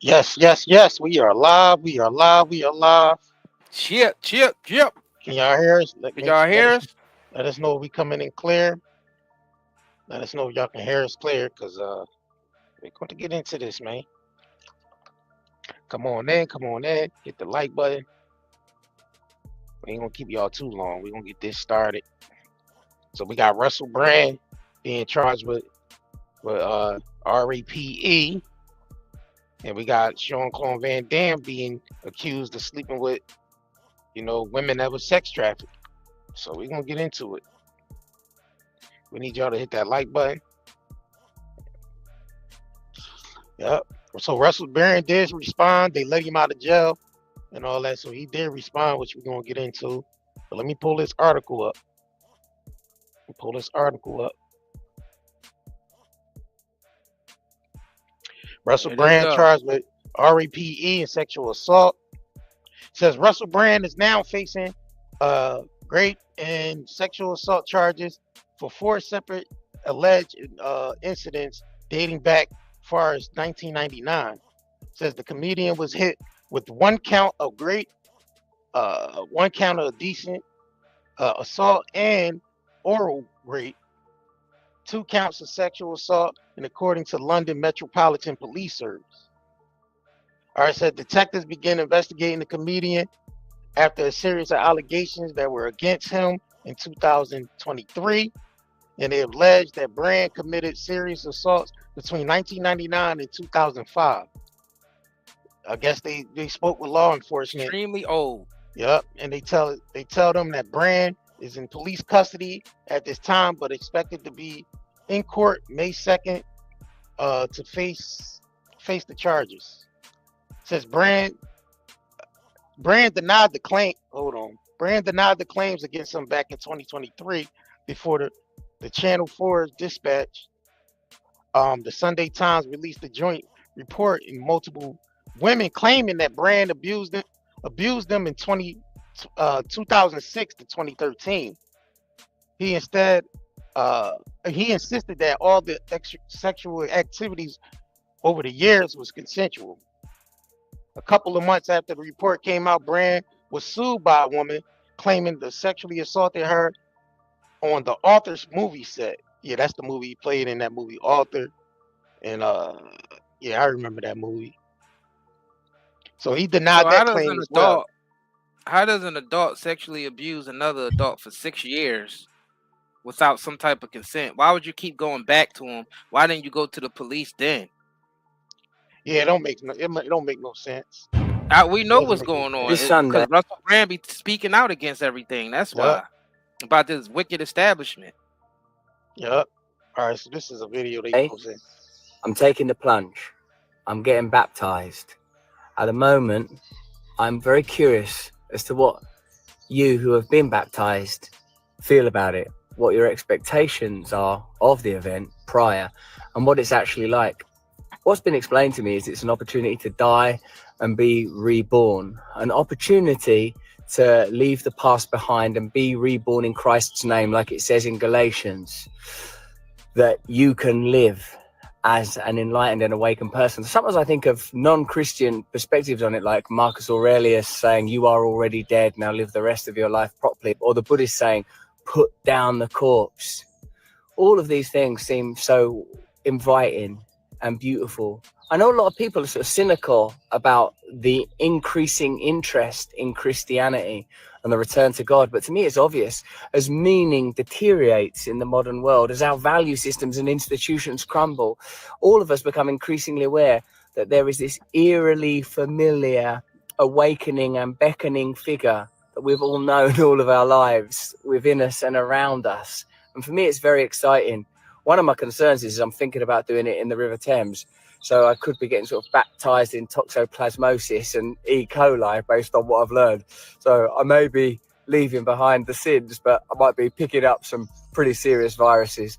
Yes, yes, yes. We are live. We are live. We are live. Chip, chip, chip. Can y'all hear us? Did y'all hear us? Let us know if we coming in clear. Let us know if y'all can hear us clear, cause we're going to get into this, man. Come on in, come on in. Hit the like button. We ain't gonna keep y'all too long. We're gonna get this started. So we got Russell Brand being charged with RAPE, and we got Jean-Claude Van Damme being accused of sleeping with women that was sex trafficked. So we're gonna get into it. We need y'all to hit that like button. Yep. So Russell Brand did respond. They let him out of jail and all that. So he did respond, which we're gonna get into. But let me pull this article up. Pull this article up. Russell Yeah, let's Brand go. charged with RAPE and sexual assault. Says Russell Brand is now facing rape and sexual assault charges for four separate alleged incidents dating back far as 1999. Says the comedian was hit with one count of decent assault and oral rape, two counts of sexual assault, and according to London Metropolitan Police Service. All right, said detectives began investigating the comedian after a series of allegations that were against him in 2023, and they alleged that Brand committed serious assaults between 1999 and 2005. I guess they spoke with law enforcement. Extremely old. Yep, and they tell them that Brand is in police custody at this time, but expected to be in court May 2nd to face the charges. Says Brand denied the claim. Hold on. Brand denied the claims against him back in 2023 before the Channel 4 dispatch. The Sunday Times released a joint report in multiple women claiming that Brand abused them in 2006 to 2013. He instead uh, he insisted that all the sexual activities over the years was consensual. A couple of months after the report came out, Brand was sued by a woman claiming to sexually assaulted her on the Author's movie set. Yeah, that's the movie he played in, that movie Author. And yeah, I remember that movie. So he So denied that claim as well. how does an adult sexually abuse another adult for 6 years without some type of consent? Why would you keep going back to him? Why didn't you go to the police then? Yeah, it don't make no sense. We It know doesn't what's make no going sense. on This Sunday. because Russell Brand be speaking out against everything. That's Yep, why about this wicked establishment. yep. All right, so this is a video they Hey, posted. I'm taking the plunge. I'm getting baptized. At the moment, I'm very curious as to what you who have been baptized feel about it, what your expectations are of the event prior, and what it's actually like. What's been explained to me is it's an opportunity to die and be reborn, an opportunity to leave the past behind and be reborn in Christ's name, like it says in Galatians, that you can live as an enlightened and awakened person. Sometimes I think of non-Christian perspectives on it, like Marcus Aurelius saying, you are already dead, now live the rest of your life properly. Or the Buddhist saying, put down the corpse. All of these things seem so inviting and beautiful. I know a lot of people are sort of cynical about the increasing interest in Christianity and the return to God, but to me it's obvious. As meaning deteriorates in the modern world, as our value systems and institutions crumble, all of us become increasingly aware that there is this eerily familiar awakening and beckoning figure that we've all known all of our lives within us and around us. And for me, it's very exciting. One of my concerns is I'm thinking about doing it in the River Thames. So I could be getting sort of baptized in toxoplasmosis and E. coli based on what I've learned. So I may be leaving behind the sins, but I might be picking up some pretty serious viruses.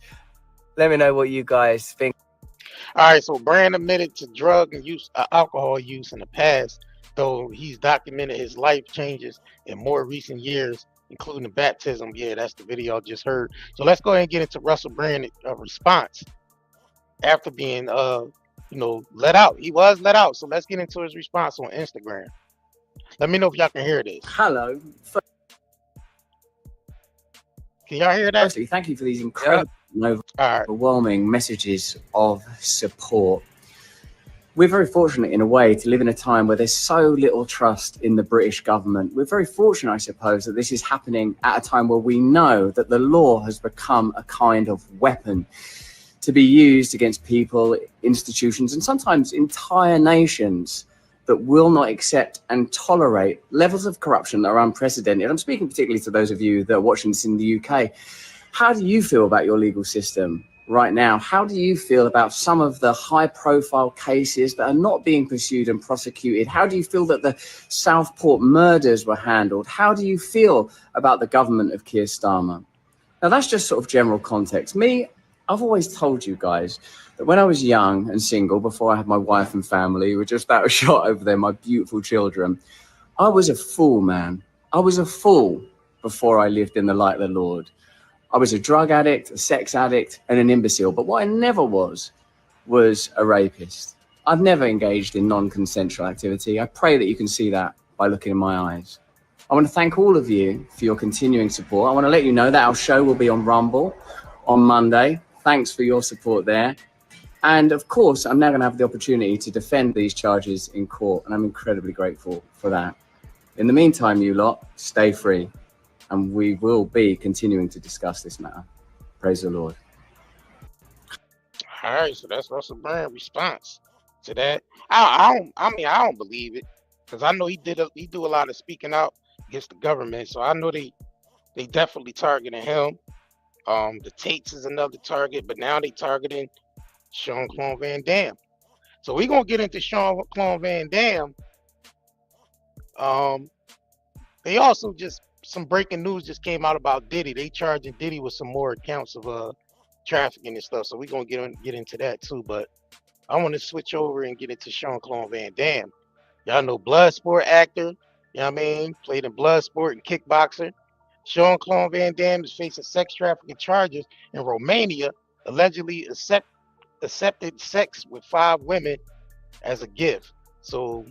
Let me know what you guys think. All right, so Brand admitted to drug and alcohol use in the past, though he's documented his life changes in more recent years, including the baptism. Yeah, that's the video I just heard. So let's go ahead and get into Russell Brand's response after being let out. He was let out. So let's get into his response on Instagram. Let me know if y'all can hear this. Hello. Can y'all hear that? Firstly, thank you for these incredible, overwhelming messages of support. We're very fortunate in a way to live in a time where there's so little trust in the British government. We're very fortunate, I suppose, that this is happening at a time where we know that the law has become a kind of weapon to be used against people, institutions, and sometimes entire nations that will not accept and tolerate levels of corruption that are unprecedented. I'm speaking particularly to those of you that are watching this in the UK. How do you feel about your legal system right now? How do you feel about some of the high-profile cases that are not being pursued and prosecuted? How do you feel that the Southport murders were handled? How do you feel about the government of Keir Starmer? Now, that's just sort of general context. I've always told you guys that when I was young and single, before I had my wife and family, who were just out of shot over there, my beautiful children, I was a fool, man. I was a fool before I lived in the light of the Lord. I was a drug addict, a sex addict, and an imbecile. But what I never was a rapist. I've never engaged in non-consensual activity. I pray that you can see that by looking in my eyes. I want to thank all of you for your continuing support. I want to let you know that our show will be on Rumble on Monday. Thanks for your support there. And of course, I'm now going to have the opportunity to defend these charges in court, and I'm incredibly grateful for that. In the meantime, you lot, stay free, and we will be continuing to discuss this matter. Praise the Lord. All right, so that's Russell Brand response to that. I don't believe it, because I know he do a lot of speaking out against the government. So I know they definitely targeting him. The Tates is another target, but now they targeting Jean-Claude Van Damme. So we're gonna get into Jean-Claude Van Damme. They also some breaking news just came out about Diddy. They charging Diddy with some more accounts of trafficking and stuff. So we're gonna get into that too. But I want to switch over and get into Jean-Claude Van Damme. Y'all know Bloodsport actor. You know what I mean? Played in Bloodsport and Kickboxer. Jean-Claude Van Damme is facing sex trafficking charges in Romania, allegedly accepted sex with 5 women as a gift. So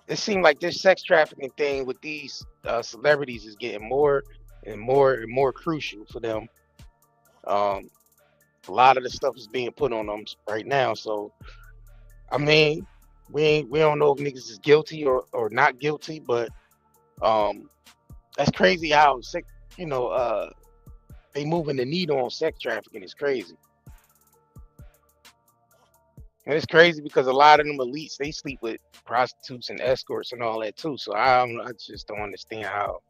it seemed like this sex trafficking thing with these celebrities is getting more and more crucial for them. A lot of the stuff is being put on them right now. So I mean, we don't know if niggas is guilty or not guilty, but that's crazy how they moving the needle on sex trafficking is crazy. And it's crazy because a lot of them elites, they sleep with prostitutes and escorts and all that too. So I just don't understand how.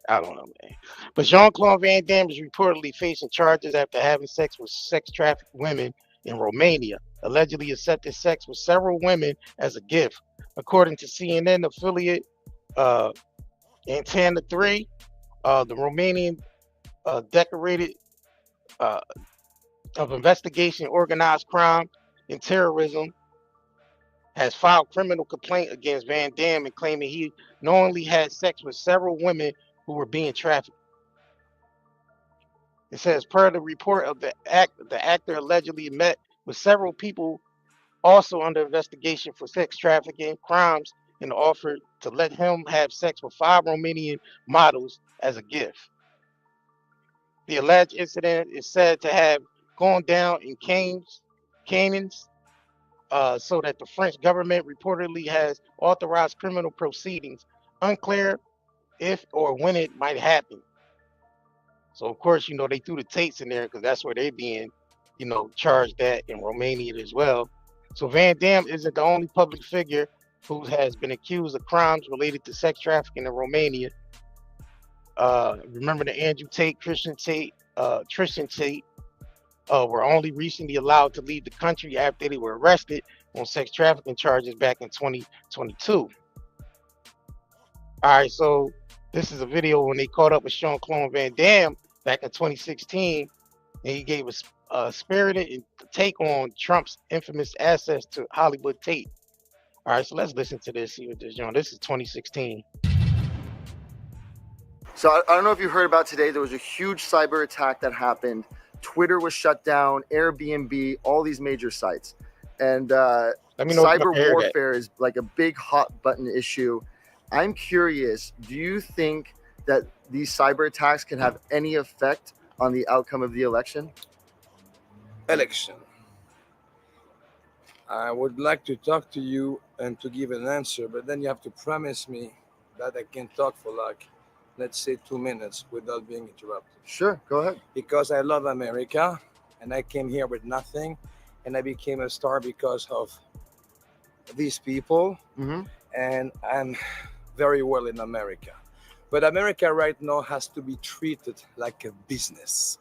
I don't know, man. But Jean-Claude Van Damme is reportedly facing charges after having sex with sex trafficked women in Romania. Allegedly accepted sex with several women as a gift. According to CNN affiliate Antena 3, the Romanian decorated of investigation, organized crime, and terrorism has filed criminal complaint against Van Damme and claiming he knowingly had sex with several women who were being trafficked. It says, per the report of the actor allegedly met with several people also under investigation for sex trafficking crimes and offered to let him have sex with 5 Romanian models as a gift. The alleged incident is said to have gone down in Canyons, so that the French government reportedly has authorized criminal proceedings. Unclear if or when it might happen. So of course, they threw the Tates in there because that's where they're being, charged at in Romania as well. So Van Damme isn't the only public figure who has been accused of crimes related to sex trafficking in Romania. Remember the Andrew Tate, Tristan Tate were only recently allowed to leave the country after they were arrested on sex trafficking charges back in 2022. All right, so this is a video when they caught up with Jean-Claude Van Damme back in 2016, and he gave a spirited take on Trump's infamous access to Hollywood tape. All right, so let's listen to this. See what this is. This is 2016. So I don't know if you heard about today, there was a huge cyber attack that happened. Twitter was shut down, Airbnb, all these major sites. and Let me know if y'all cyber can hear that. warfare is like a big hot button issue. I'm curious, do you think that these cyber attacks can have any effect on the outcome of the election? Election. I would like to talk to you and to give an answer, but then you have to promise me that I can talk for like, let's say 2 minutes without being interrupted. Sure, go ahead. Because I love America and I came here with nothing and I became a star because of these people, and I'm very well in America. But America right now has to be treated like a business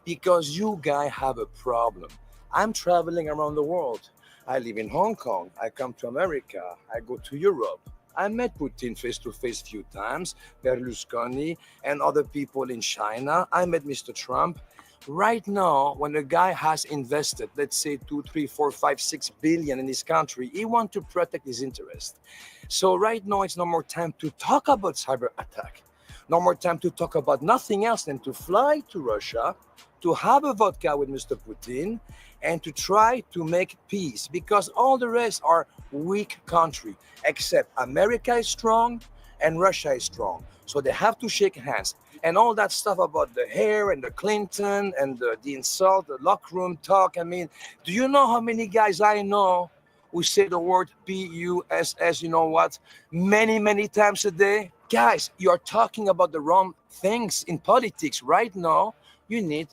because you guys have a problem. I'm traveling around the world. I live in Hong Kong. I come to America. I go to Europe. I met Putin face to face a few times, Berlusconi and other people in China. I met Mr. Trump. Right now, when a guy has invested, let's say 2, 3, 4, 5, 6 billion in his country, he wants to protect his interest. So right now, it's no more time to talk about cyber attack. No more time to talk about nothing else than to fly to Russia, to have a vodka with Mr. Putin, and to try to make peace, because all the rest are weak country, except America is strong and Russia is strong. So they have to shake hands. And all that stuff about the hair and the Clinton and the insult, the locker room talk. I mean, do you know how many guys I know who say the word P-U-S-S, you know what, many, many times a day? Guys, you're talking about the wrong things in politics. Right now, you need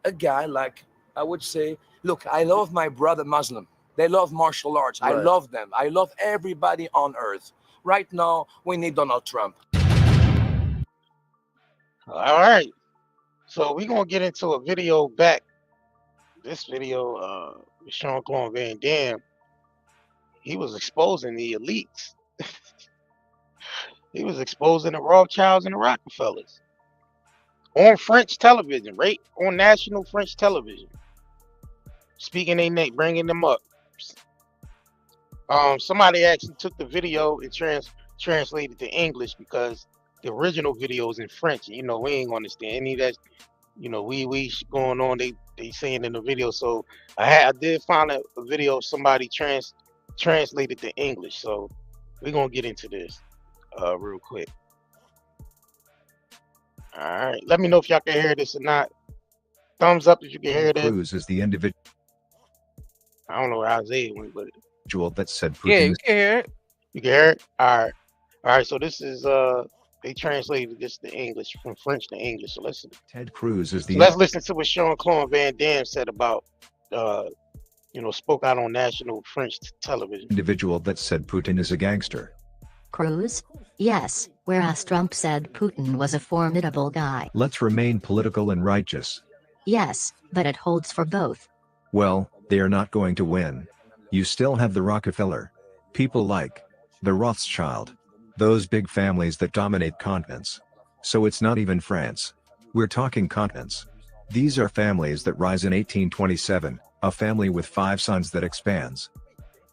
a guy like, I would say, look, I love my brother Muslim. They love martial arts. I love them. I love everybody on earth. Right now, we need Donald Trump. All right. So we're gonna get into a video back. This video, with Jean-Claude Van Damme, he was exposing the elites. He was exposing the Rothschilds and the Rockefellers on French television, right? On national French television. Speaking their name, bringing them up. Somebody actually took the video and translated to English because the original video is in French. You know, we ain't gonna understand any of that. You know, we going on. They saying in the video. So I did find a video of somebody translated to English. So we're gonna get into this real quick. All right, let me know if y'all can hear this or not. Thumbs up if you can hear this. Cruz is the individual I don't know where Isaiah went, but that said Putin. Yeah, you can hear it. you can hear it. All right. So this is they translated this to English from French to English. So let's Ted Cruz is the let's listen to what Jean-Claude Van Damme said about spoke out on national French television. individual that said Putin is a gangster. Cruz? Yes, whereas Trump said Putin was a formidable guy. Let's remain political and righteous. Yes, but it holds for both. Well, they are not going to win. You still have the Rockefeller. People like the Rothschild. Those big families that dominate continents. So it's not even France. We're talking continents. These are families that rise in 1827, a family with 5 sons that expands.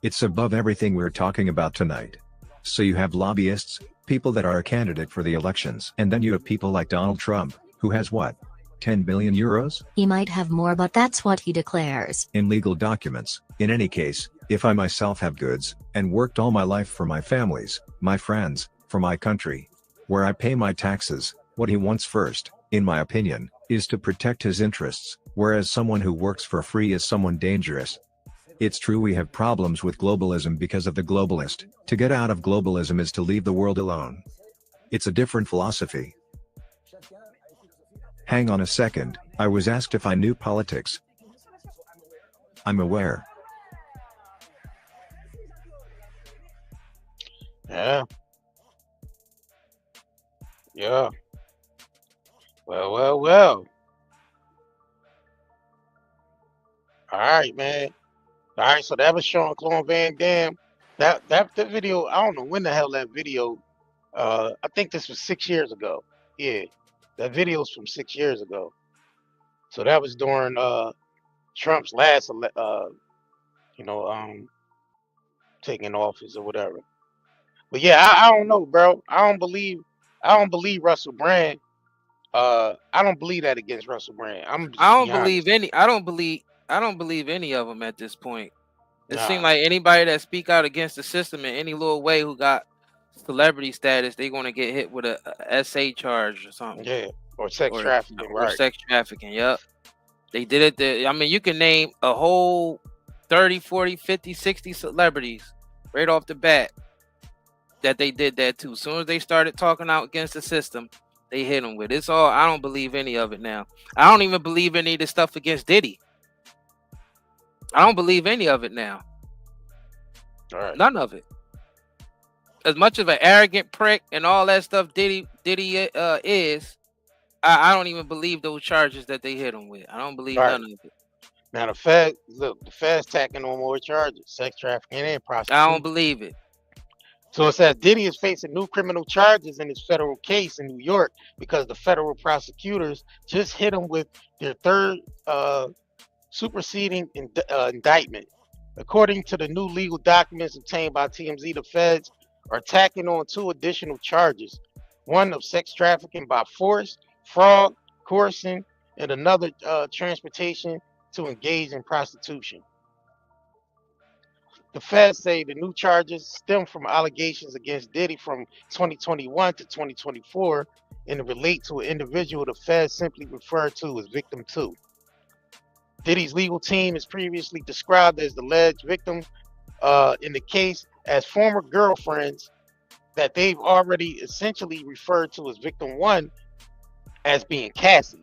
It's above everything we're talking about tonight. So you have lobbyists, people that are a candidate for the elections, and then you have people like Donald Trump, who has what? 10 billion euros? He might have more, but that's what he declares. In legal documents. In any case, if I myself have goods, and worked all my life for my families, my friends, for my country, where I pay my taxes, what he wants first, in my opinion, is to protect his interests, whereas someone who works for free is someone dangerous. It's true we have problems with globalism because of the globalist. To get out of globalism is to leave the world alone. It's a different philosophy. Hang on a second, I was asked if I knew politics. I'm aware. Yeah. Yeah. Well. All right, man. All right, so that was Jean-Claude Van Damme. That video, I don't know when the hell that video. I think this was 6 years ago. Yeah, that video's from 6 years ago. So that was during Trump's last, taking office or whatever. But yeah, I don't know, bro. I don't believe Russell Brand. I don't believe that against Russell Brand. I don't believe any of them at this point. It Nah, seems like anybody that speak out against the system in any little way who got celebrity status, they gonna get hit with a SA charge or something, yeah, or sex or trafficking, right? sex trafficking. Yep, they did it. I mean, you can name a whole 30, 40, 50, 60 celebrities right off the bat that they did that too. As soon as they started talking out against the system, they hit them with it. It's all. I don't believe any of it now. I don't even believe any of the stuff against Diddy. I don't believe any of it now. All right. None of it. As much of an arrogant prick and all that stuff Diddy is, I don't even believe those charges that they hit him with. I don't believe Right. none of it. Now the Fed's tacking on more charges: sex trafficking and I prostitution. don't believe it. So it says Diddy is facing new criminal charges in his federal case in New York because the federal prosecutors just hit him with their third superseding indictment. According to the new legal documents obtained by TMZ, the feds are tacking on 2 additional charges: one of sex trafficking by force, fraud, coercion, and another transportation to engage in prostitution. The feds say the new charges stem from allegations against Diddy from 2021 to 2024 and relate to an individual the feds simply refer to as Victim 2. Diddy's legal team is previously described as the alleged victim in the case as former girlfriends that they've already essentially referred to as Victim 1 as being Cassie.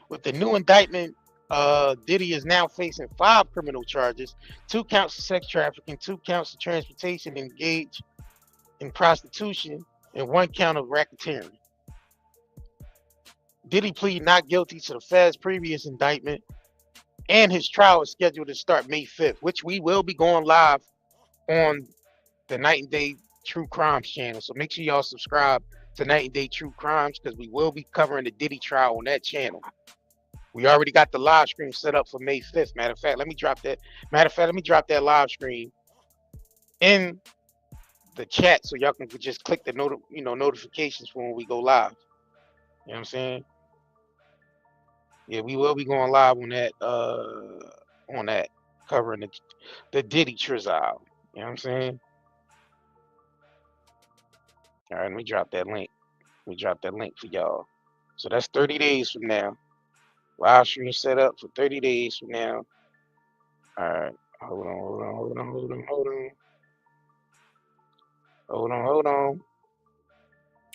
With the new indictment, Diddy is now facing 5 criminal charges: 2 counts of sex trafficking, 2 counts of transportation engaged in prostitution, and 1 count of racketeering. Diddy pleaded not guilty to the Fed's previous indictment, and his trial is scheduled to start May 5th, which we will be going live on the Night and Day True Crimes channel. So make sure y'all subscribe to Night and Day True Crimes, because we will be covering the Diddy trial on that channel. We already got the live stream set up for May 5th. Matter of fact, let me drop that live stream in the chat so y'all can just click the notifications for when we go live. You know what I'm saying? Yeah, we will be going live on that covering the Diddy trial. You know what I'm saying? All right, let me drop that link. Let me drop that link for y'all. So that's 30 days from now. Live stream set up for 30 days from now. All right. Hold on.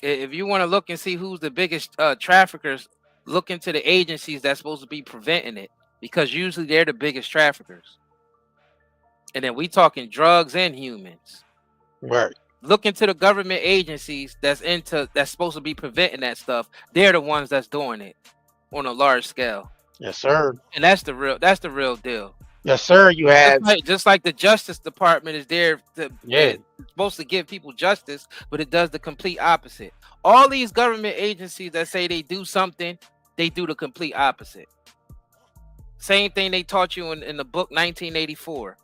If you want to look and see who's the biggest traffickers, look into the agencies that's supposed to be preventing it, because usually they're the biggest traffickers. And then we talking drugs and humans. Right. Look into the government agencies that's supposed to be preventing that stuff. They're the ones that's doing it on a large scale. Yes, sir. And that's the real deal. Yes, sir. You have just like the Justice Department is there to yeah. It's supposed to give people justice, but it does the complete opposite. All these government agencies that say they do something, they do the complete opposite. Same thing they taught you in the book 1984.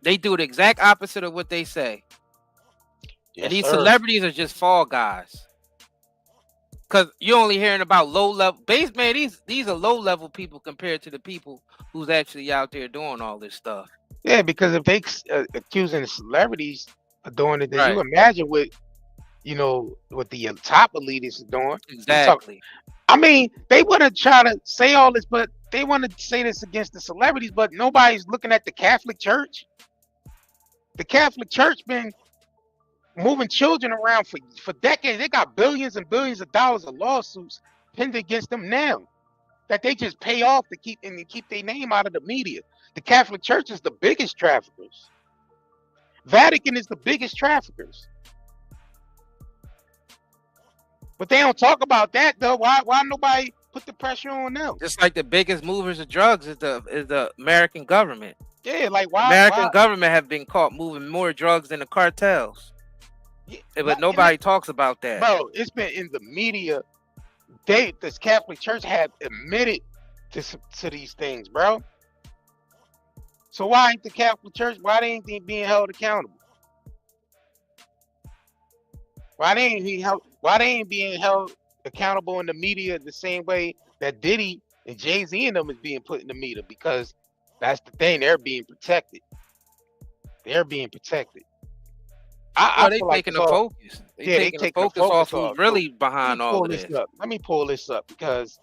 They do the exact opposite of what they say. Yes, and these sir. celebrities are just fall guys. Cause you're only hearing about low level base, man. These are low level people compared to the people who's actually out there doing all this stuff. Yeah, because if they accusing the celebrities of doing it, then Right. you imagine what what the top elitists are doing. Exactly. I mean, they want to try to say all this, but they want to say this against the celebrities, but nobody's looking at the Catholic Church. The Catholic Church been moving children around for decades. They got billions and billions of dollars of lawsuits pending against them now that they just pay off to keep their name out of the media. The Catholic Church is the biggest traffickers. Vatican is the biggest traffickers. But they don't talk about that though. Why nobody put the pressure on them? Just like the biggest movers of drugs is the American government. Yeah, like why American government have been caught moving more drugs than the cartels. Yeah, but nobody talks about that. Bro, it's been in the media. This Catholic Church have admitted to these things, bro. So why ain't the Catholic Church? Why they ain't being held accountable? Why they ain't being held accountable in the media the same way that Diddy and Jay-Z and them is being put in the media? Because That's the thing. They're being protected. They're being protected. I Well, they feel like taking it's the all. focus. They Yeah, they taking the taking the focus off focus who's off. So really let me behind all pull of this this. up. Let me pull this up because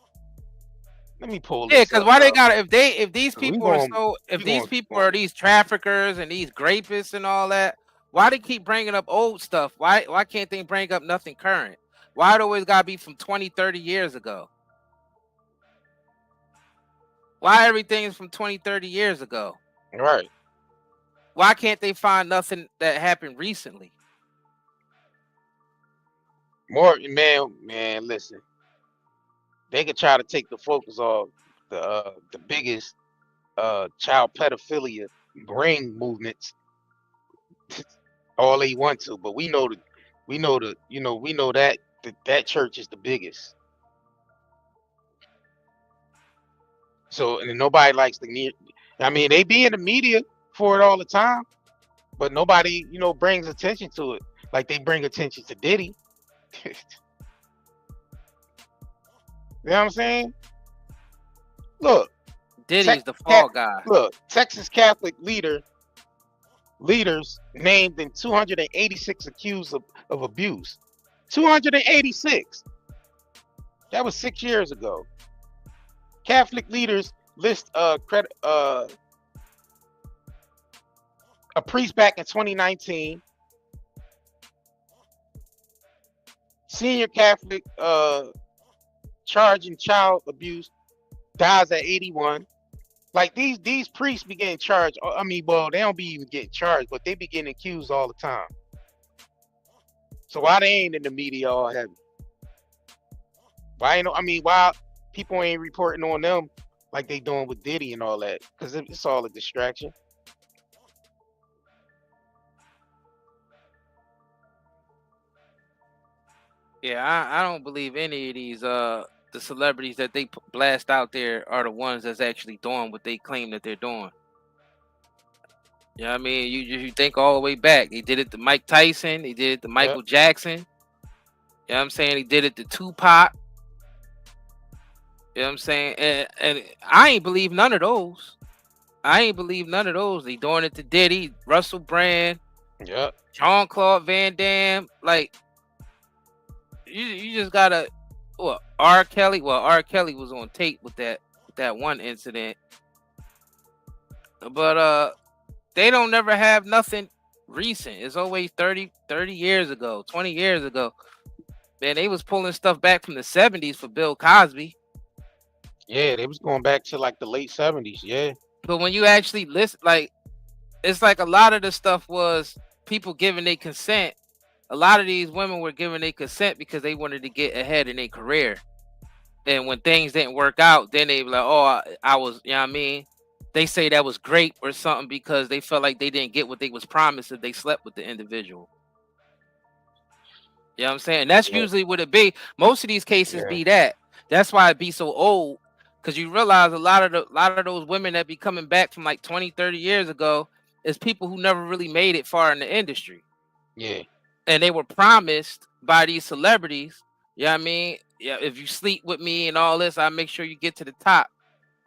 let me pull Yeah, this because up, why they bro. got to if these 'Cause people are if we these going people are these traffickers and these grapists and all that, why they keep bringing up old stuff? Why can't they bring up nothing current? Why it always gotta be from 20, 30 years ago? Why everything is from 20, 30 years ago? right. Why can't they find nothing that happened recently? More man. Listen, they could try to take the focus off the biggest child pedophilia ring movements all they want to, but we know that church is the biggest. So and nobody likes the near. I mean, they be in the media for it all the time, but nobody brings attention to it like they bring attention to Diddy. You know what I'm saying? Look, Diddy's the fall guy. look, Texas Catholic leaders named in 286 accused of abuse. 286. That was 6 years ago. Catholic leaders list a priest back in 2019. Senior Catholic charged in child abuse dies at 81. Like these priests be getting charged. I mean, well, they don't be even getting charged, but they be getting accused all the time. So why they ain't in the media all heavy? Why ain't why people ain't reporting on them like they doing with Diddy and all that? Because it's all a distraction. Yeah, I don't believe any of these the celebrities that they blast out there are the ones that's actually doing what they claim that they're doing. You know what I mean? You think all the way back. He did it to Mike Tyson. He did it to Michael Jackson. You know what I'm saying? He did it to Tupac. You know what I'm saying? And I ain't believe none of those. They doing it to Diddy, Russell Brand, Jean-Claude Van Damme. Like, you just gotta R. Kelly. Well, R. Kelly was on tape with that one incident. But they don't never have nothing recent. It's always 30 years ago, 20 years ago. Man, they was pulling stuff back from the 70s for Bill Cosby. Yeah, they was going back to like the late 70s. Yeah. But when you actually listen, like, it's like a lot of the stuff was people giving their consent. A lot of these women were giving their consent because they wanted to get ahead in their career. And when things didn't work out, then they were like, oh, I was, you know what I mean? They say that was great or something because they felt like they didn't get what they was promised if they slept with the individual. You know what I'm saying? That's usually what it be. Most of these cases be that. That's why it be so old. Because you realize a lot of those women that be coming back from like 20, 30 years ago is people who never really made it far in the industry. Yeah. And they were promised by these celebrities, you know what I mean? Yeah, if you sleep with me and all this, I'll make sure you get to the top.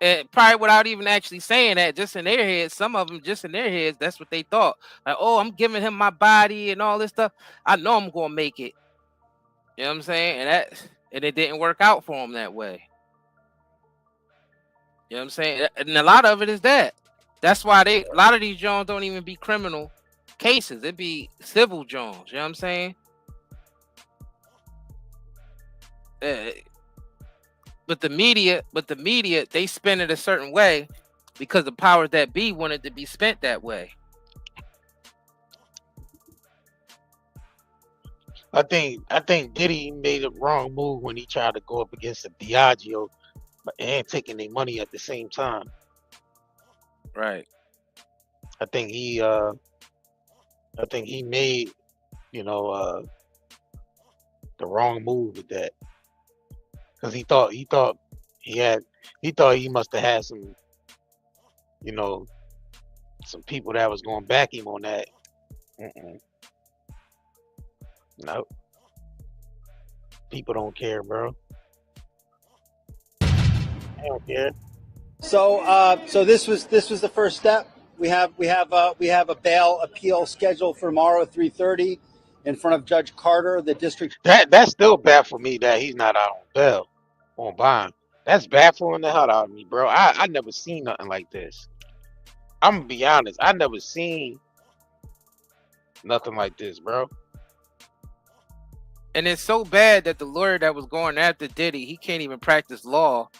And probably without even actually saying that, just in their heads, some of them just in their heads, that's what they thought. Like, oh, I'm giving him my body and all this stuff. I know I'm gonna make it. You know what I'm saying? And it didn't work out for him that way. You know what I'm saying? And a lot of it is that. That's why a lot of these Jones don't even be criminal cases. It be civil Jones. You know what I'm saying? But the media, they spend it a certain way because the powers that be wanted to be spent that way. I think Diddy made a wrong move when he tried to go up against the Diageo and taking their money at the same time. Right. I think he made, the wrong move with that. Because he thought he must have had some, some people that was going to back him on that. No. People don't care, bro. They don't care. So this was the first step. We have a bail appeal scheduled for tomorrow at 3:30 in front of Judge Carter, the district. That still baffled me that he's not out on bail on bond. That's baffling the hell out of me, bro. I never seen nothing like this. I'm gonna be honest. I never seen nothing like this, bro. And it's so bad that the lawyer that was going after Diddy, he can't even practice law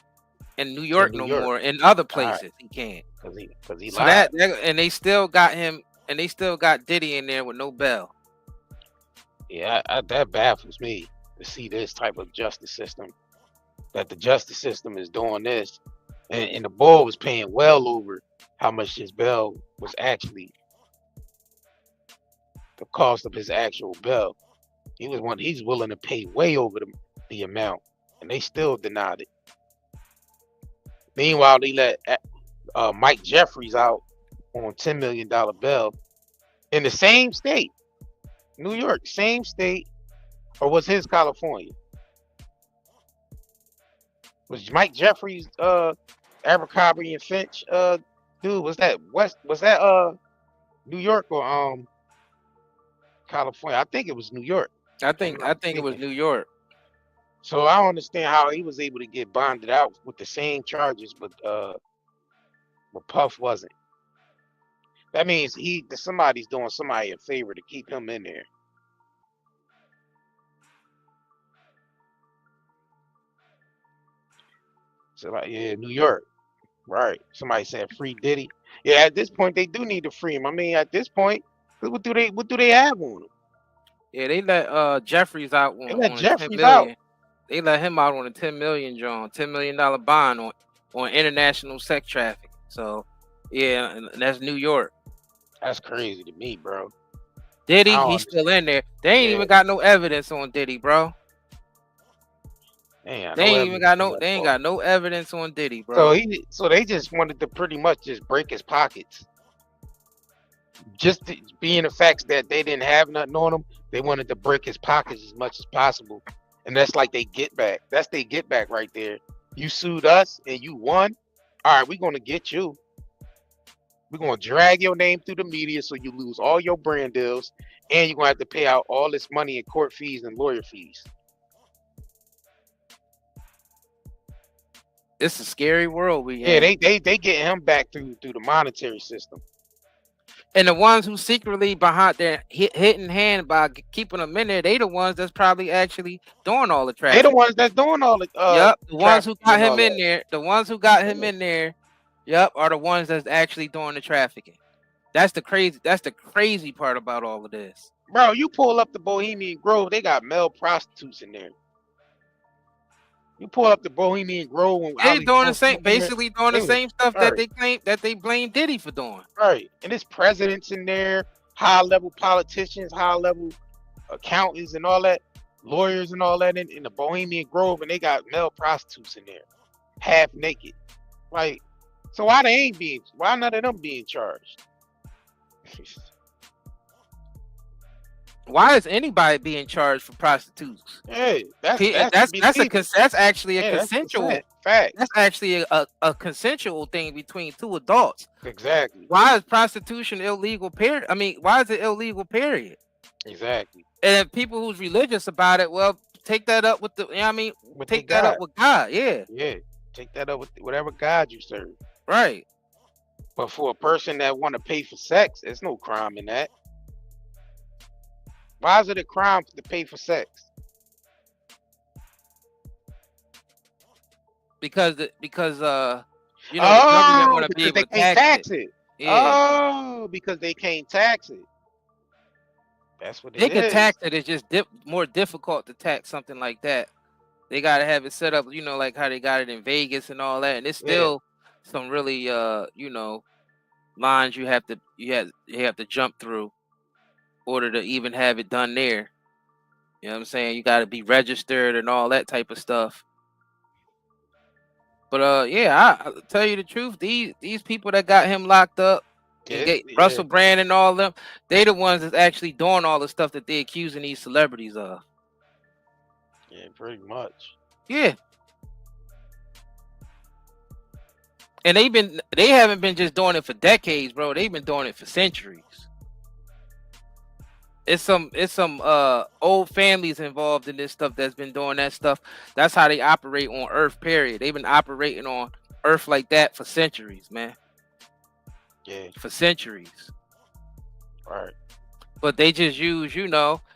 in New York New no York. more. In other All right. places, he can't. Cause he So lied. and they still got him, and they still got Diddy in there with no bail. Yeah, that baffles me to see this type of justice system. That the justice system is doing this, and the boy was paying well over how much his bail was actually, the cost of his actual bail. He's willing to pay way over the amount, and they still denied it. Meanwhile, they let Mike Jeffries out on $10 million bail in the same state, New York, same state, or was his California? Was Mike Jeffries Abercrombie and Finch dude? Was that New York or California? I think it was New York. I think it was New York. So I don't understand how he was able to get bonded out with the same charges, but Puff wasn't. That means somebody's doing somebody a favor to keep him in there. So like, yeah, New York, right? Somebody said free Diddy. Yeah, at this point they do need to free him. I mean, at this point, what do they have on him? Yeah, they let Jeffries out on, They let on Jeffries 10 out. million. They let him out on a 10 million, John, $10 million bond on international sex trafficking. So yeah, and that's New York. That's crazy to me, bro. Diddy, he's still in there. They ain't even got no evidence on Diddy, bro. They ain't got no evidence on Diddy, bro. So they just wanted to pretty much just break his pockets. Just being the facts that they didn't have nothing on him, they wanted to break his pockets as much as possible. And that's like they get back. That's they get back right there. You sued us and you won. All right, we're gonna get you. We're gonna drag your name through the media so you lose all your brand deals, and you're gonna have to pay out all this money in court fees and lawyer fees. It's a scary world we have. Yeah, they getting him back through the monetary system. And the ones who secretly behind their hidden hand by keeping them in there, they the ones that's probably actually doing all the trafficking. They the ones that's doing all the yep, the ones who got him in there, the ones who got him in there, yep, are the ones that's actually doing the trafficking. That's the crazy part about all of this. Bro, you pull up the Bohemian Grove, they got male prostitutes in there. You pull up the Bohemian Grove, and they doing the same, basically doing the same stuff that they claim that they blame Diddy for doing. Right, and there's presidents in there, high-level politicians, high-level accountants, and all that, lawyers and all that in the Bohemian Grove, and they got male prostitutes in there, half naked. Like, so why none of them being charged? Why is anybody being charged for prostitutes? Hey, that's actually a consensual fact. That's actually a consensual thing between two adults. Exactly. Why is prostitution illegal? Period. I mean, why is it illegal? Period. Exactly. And people who's religious about it, well, take that up with the. You know what I mean, take that up with God. Yeah. Yeah. Take that up with whatever God you serve. Right. But for a person that want to pay for sex, there's no crime in that. Why is it a crime to pay for sex? Because you know, the government want to be able to tax it. Yeah. Oh, because they can't tax it. That's what they can tax it. It's just more difficult to tax something like that. They gotta have it set up, you know, like how they got it in Vegas and all that. And it's still some really you know, lines you have to jump through in order to even have it done there. You know what I'm saying? You got to be registered and all that type of stuff. But yeah, I tell you the truth, these people that got him locked up, Russell Brand and all of them, they the ones that's actually doing all the stuff that they accusing these celebrities of. Yeah, pretty much. Yeah. And they haven't been just doing it for decades, bro. They've been doing it for centuries. It's some old families involved in this stuff that's been doing that stuff. That's how they operate on Earth, period. They've been operating on Earth like that for centuries, man. Yeah. For centuries. Right. But they just use,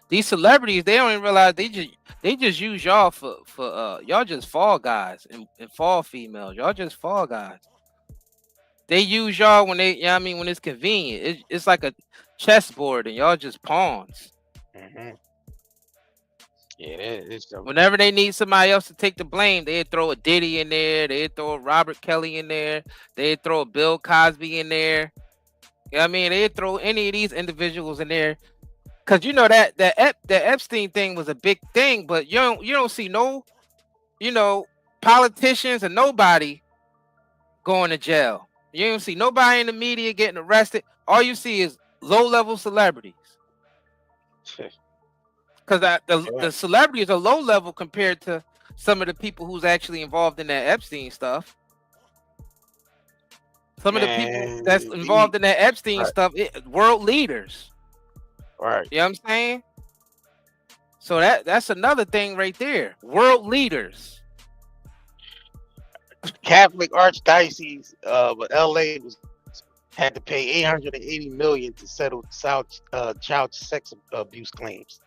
these celebrities, they don't even realize they just use y'all for y'all just fall guys and fall females. Y'all just fall guys. They use y'all when when it's convenient. It's like a chessboard and y'all just pawns. Mm-hmm. Yeah, it's whenever they need somebody else to take the blame, they throw a Diddy in there, they throw a Robert Kelly in there, they throw a Bill Cosby in there. You know what I mean? They throw any of these individuals in there. Cause that Epstein thing was a big thing, but you don't see no, politicians and nobody going to jail. You don't see nobody in the media getting arrested. All you see is low-level celebrities. Because the celebrities are low-level compared to some of the people who's actually involved in that Epstein stuff. Some of the people that's involved in that Epstein stuff, world leaders. Right. You know what I'm saying? So that's another thing right there. World leaders. Catholic Archdiocese of LA had to pay $880 million to settle child sex abuse claims.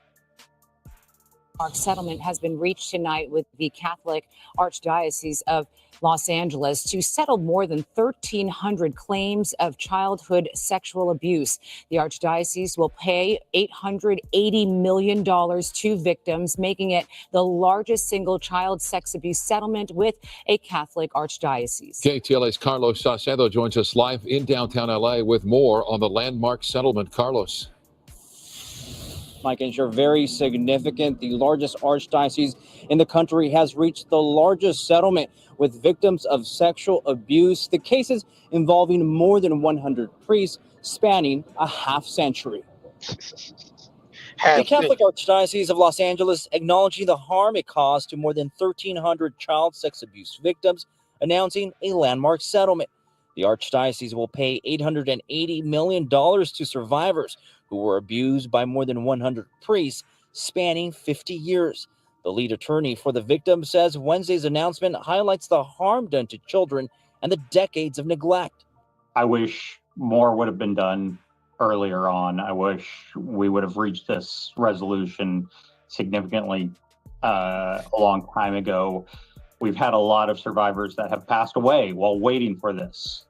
Our settlement has been reached tonight with the Catholic Archdiocese of Los Angeles to settle more than 1,300 claims of childhood sexual abuse. The Archdiocese will pay $880 million to victims, making it the largest single child sex abuse settlement with a Catholic Archdiocese. KTLA's Carlos Saucedo joins us live in downtown LA with more on the landmark settlement. Carlos. Mike, and you're very significant. The largest archdiocese in the country has reached the largest settlement with victims of sexual abuse. The cases involving more than 100 priests spanning a half century. The Catholic Archdiocese of Los Angeles acknowledging the harm it caused to more than 1,300 child sex abuse victims, announcing a landmark settlement. The Archdiocese will pay $880 million to survivors who were abused by more than 100 priests spanning 50 years. The lead attorney for the victim says Wednesday's announcement highlights the harm done to children and the decades of neglect. I wish more would have been done earlier on. I wish we would have reached this resolution significantly a long time ago. We've had a lot of survivors that have passed away while waiting for this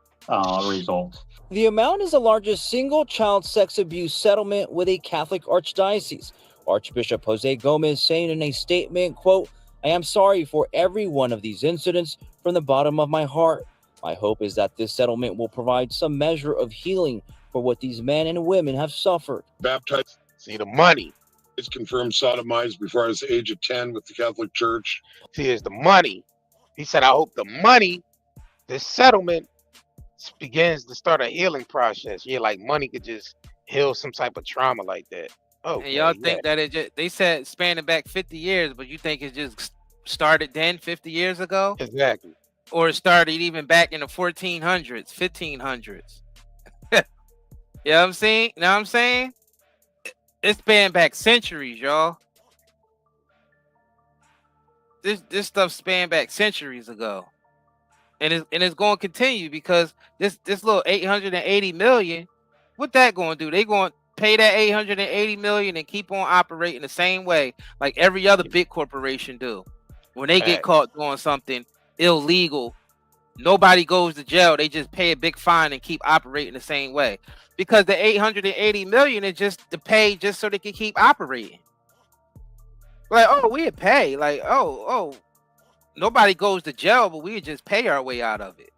result. The amount is the largest single child sex abuse settlement with a Catholic archdiocese. Archbishop Jose Gomez saying in a statement, quote, "I am sorry for every one of these incidents from the bottom of my heart. My hope is that this settlement will provide some measure of healing for what these men and women have suffered." Baptized. See the money. It's confirmed sodomized before I was the age of 10 with the Catholic Church. See, it's the money. He said, I hope the money, this settlement, begins to start a healing process. Yeah, like money could just heal some type of trauma like that. Oh, and y'all think that they said spanning back 50 years, but you think it just started then 50 years ago? Exactly. Or it started even back in the 1400s, 1500s. You know what I'm saying? You know what I'm saying? It spanned back centuries, y'all. This stuff spanned back centuries ago. And it's going to continue because this little 880 million, what that going to do? They going to pay that 880 million and keep on operating the same way like every other big corporation do. When they get caught doing something illegal, nobody goes to jail. They just pay a big fine and keep operating the same way. Because the 880 million is just to pay just so they can keep operating. Like, oh, we'd pay. Like, oh, nobody goes to jail, but we just pay our way out of it.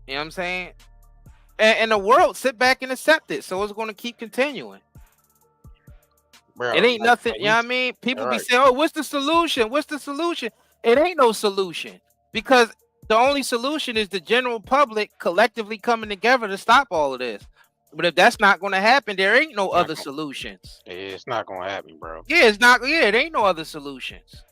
You know what I'm saying? And the world sit back and accept it. So it's going to keep continuing. Bro, it ain't nothing. You know what I mean? People be saying, oh, what's the solution? What's the solution? It ain't no solution. Because the only solution is the general public collectively coming together to stop all of this. But if that's not going to happen, there ain't no other solutions. It's not going to happen, bro. Yeah, it's not. Yeah, there ain't no other solutions.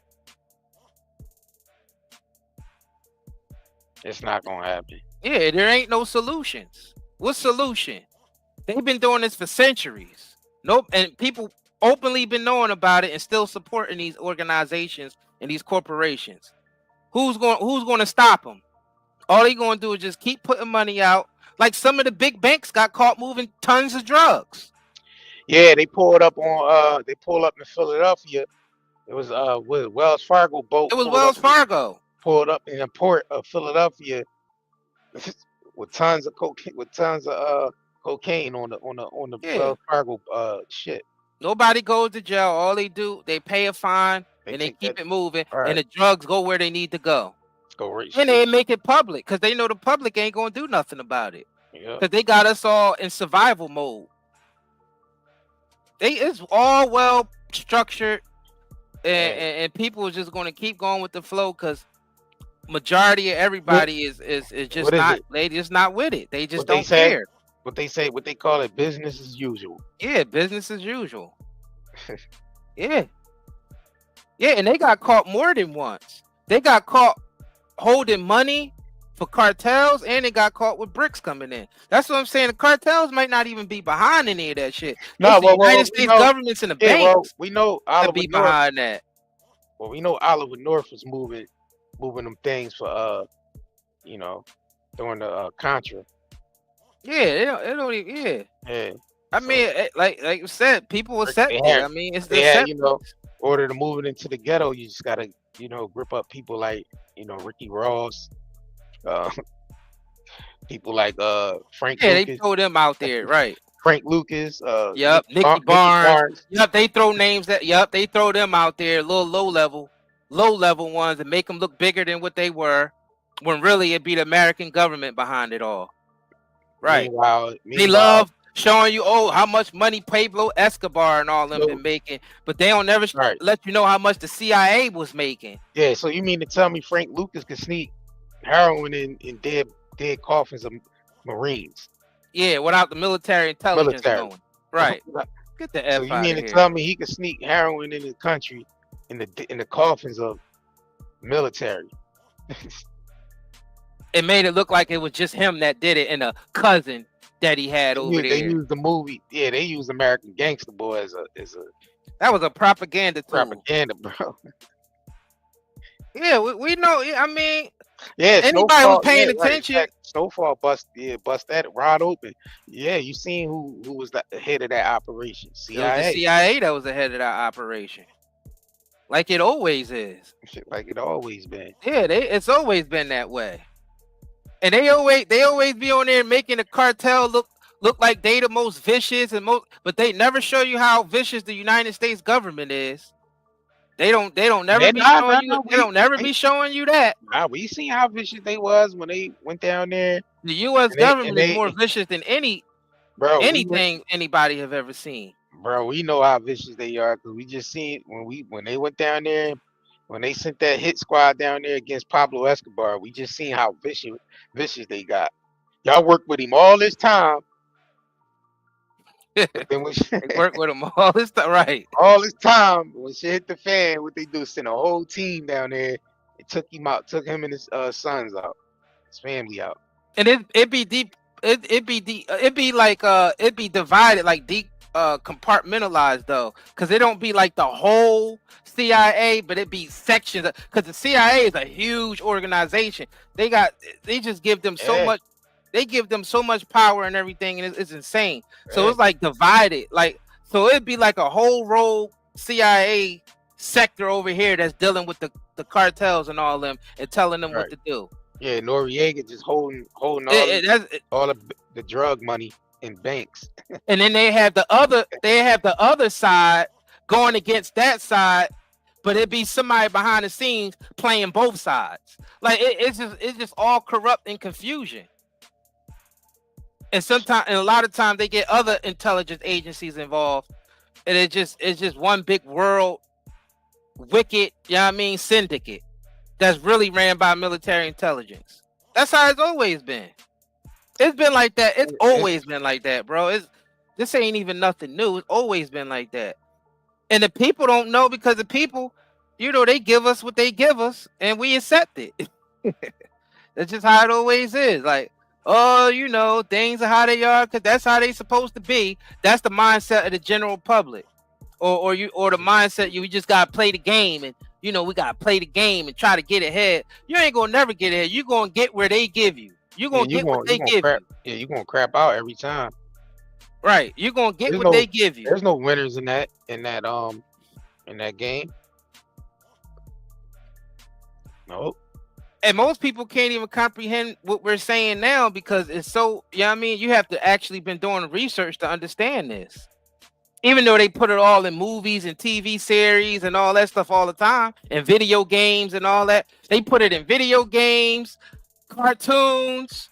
It's not gonna happen. Yeah, there ain't no solutions. What solution? They've been doing this for centuries. Nope, and people openly been knowing about it and still supporting these organizations and these corporations. Who's going to stop them? All they going to do is just keep putting money out. Like some of the big banks got caught moving tons of drugs. Yeah, they pulled up in Philadelphia. It was with Wells Fargo boat. It was Wells Fargo. Pulled up in the port of Philadelphia with tons of cocaine on the Wells Fargo shit. Nobody goes to jail. All they do, they pay a fine and they keep it moving, and the drugs go where they need to go. And they make it public because they know the public ain't gonna do nothing about it. Because they got us all in survival mode. It's all well structured, and people are just gonna keep going with the flow because majority of everybody is just not. They just not with it. They just don't care. What they call it, business as usual. Yeah, business as usual. Yeah, and they got caught more than once. They got caught holding money for cartels, and they got caught with bricks coming in. That's what I'm saying. The cartels might not even be behind any of that shit. No, the United States governments and the banks. We know Oliver be North, behind that. Well, we know Oliver North was moving them things for during the Contra. Yeah, it don't even. Yeah. I mean, like you said, people were set there. I mean, it's the order to move it into the ghetto. You just gotta grip up people like Ricky Ross, people like Frank. Yeah, Lucas. They throw them out there, right? Frank Lucas. Nicky Barnes. Yep, they throw names that. Yep, they throw them out there, little low level ones, and make them look bigger than what they were, when really it'd be the American government behind it all. Right. Meanwhile, they love showing you how much money Pablo Escobar and all them been making, but they don't never let you know how much the CIA was making. Yeah, so you mean to tell me Frank Lucas could sneak heroin in dead coffins of Marines? Yeah, without the military intelligence knowing. Right. Get the F So you out mean of to here. tell me he could sneak heroin in the country in the coffins of military? It made it look like it was just him that did it and a cousin that he had over there. They used the movie. Yeah, they used American Gangster Boy as a. That was a propaganda tool. Propaganda, bro. Yeah, we know. I mean, yeah. Anybody who's paying attention. Right. Snowfall bust that wide open. Yeah, you seen who was the head of that operation? CIA. It was the CIA that was the head of that operation. Like it always is. Like it always been. Yeah, it's always been that way. And they always be on there making the cartel look like they the most vicious but they never show you how vicious the United States government is. They don't never be showing you that. Nah, we seen how vicious they was when they went down there. The U.S. government is more vicious than anything anybody have ever seen. Bro, we know how vicious they are because we just seen when they went down there. When they sent that hit squad down there against Pablo Escobar, we just seen how vicious they got. Y'all worked with him all this time. They worked with him all this time, right? All this time. When shit hit the fan, what they do? Send a whole team down there and took him out, took him and his sons out, his family out. And it'd be deep. It'd be divided, like deep. Compartmentalized though, because it don't be like the whole CIA, but it be sections. Because the CIA is a huge organization. They just give them so much. They give them so much power and everything, and it's insane. So it's like divided. Like so, it'd be like a whole rogue CIA sector over here that's dealing with the cartels and all them and telling them what to do. Yeah, Noriega just holding all the drug money in banks. And then they have the other side going against that side, but it'd be somebody behind the scenes playing both sides. Like it's just all corrupt and confusion. And a lot of times they get other intelligence agencies involved, and it's just one big world wicked, syndicate that's really ran by military intelligence. That's how it's always been. It's been like that. It's always been like that, bro. This ain't even nothing new. It's always been like that. And the people don't know because the people, they give us what they give us and we accept it. That's just how it always is. Like, oh, you know, things are how they are because that's how they supposed to be. That's the mindset of the general public, or the mindset you just gotta play the game, and you know we gotta play the game and try to get ahead. You ain't gonna never get ahead. You gonna get where they give you. You gonna get what they give crap. you. Yeah, you gonna crap out every time. Right. You gonna get what they give you. There's no winners in that game. Nope. And most people can't even comprehend what we're saying now because it's so, you know what I mean? You have to actually been doing research to understand this. Even though they put it all in movies and TV series and all that stuff all the time, and video games and all that. They put it in video games, cartoons,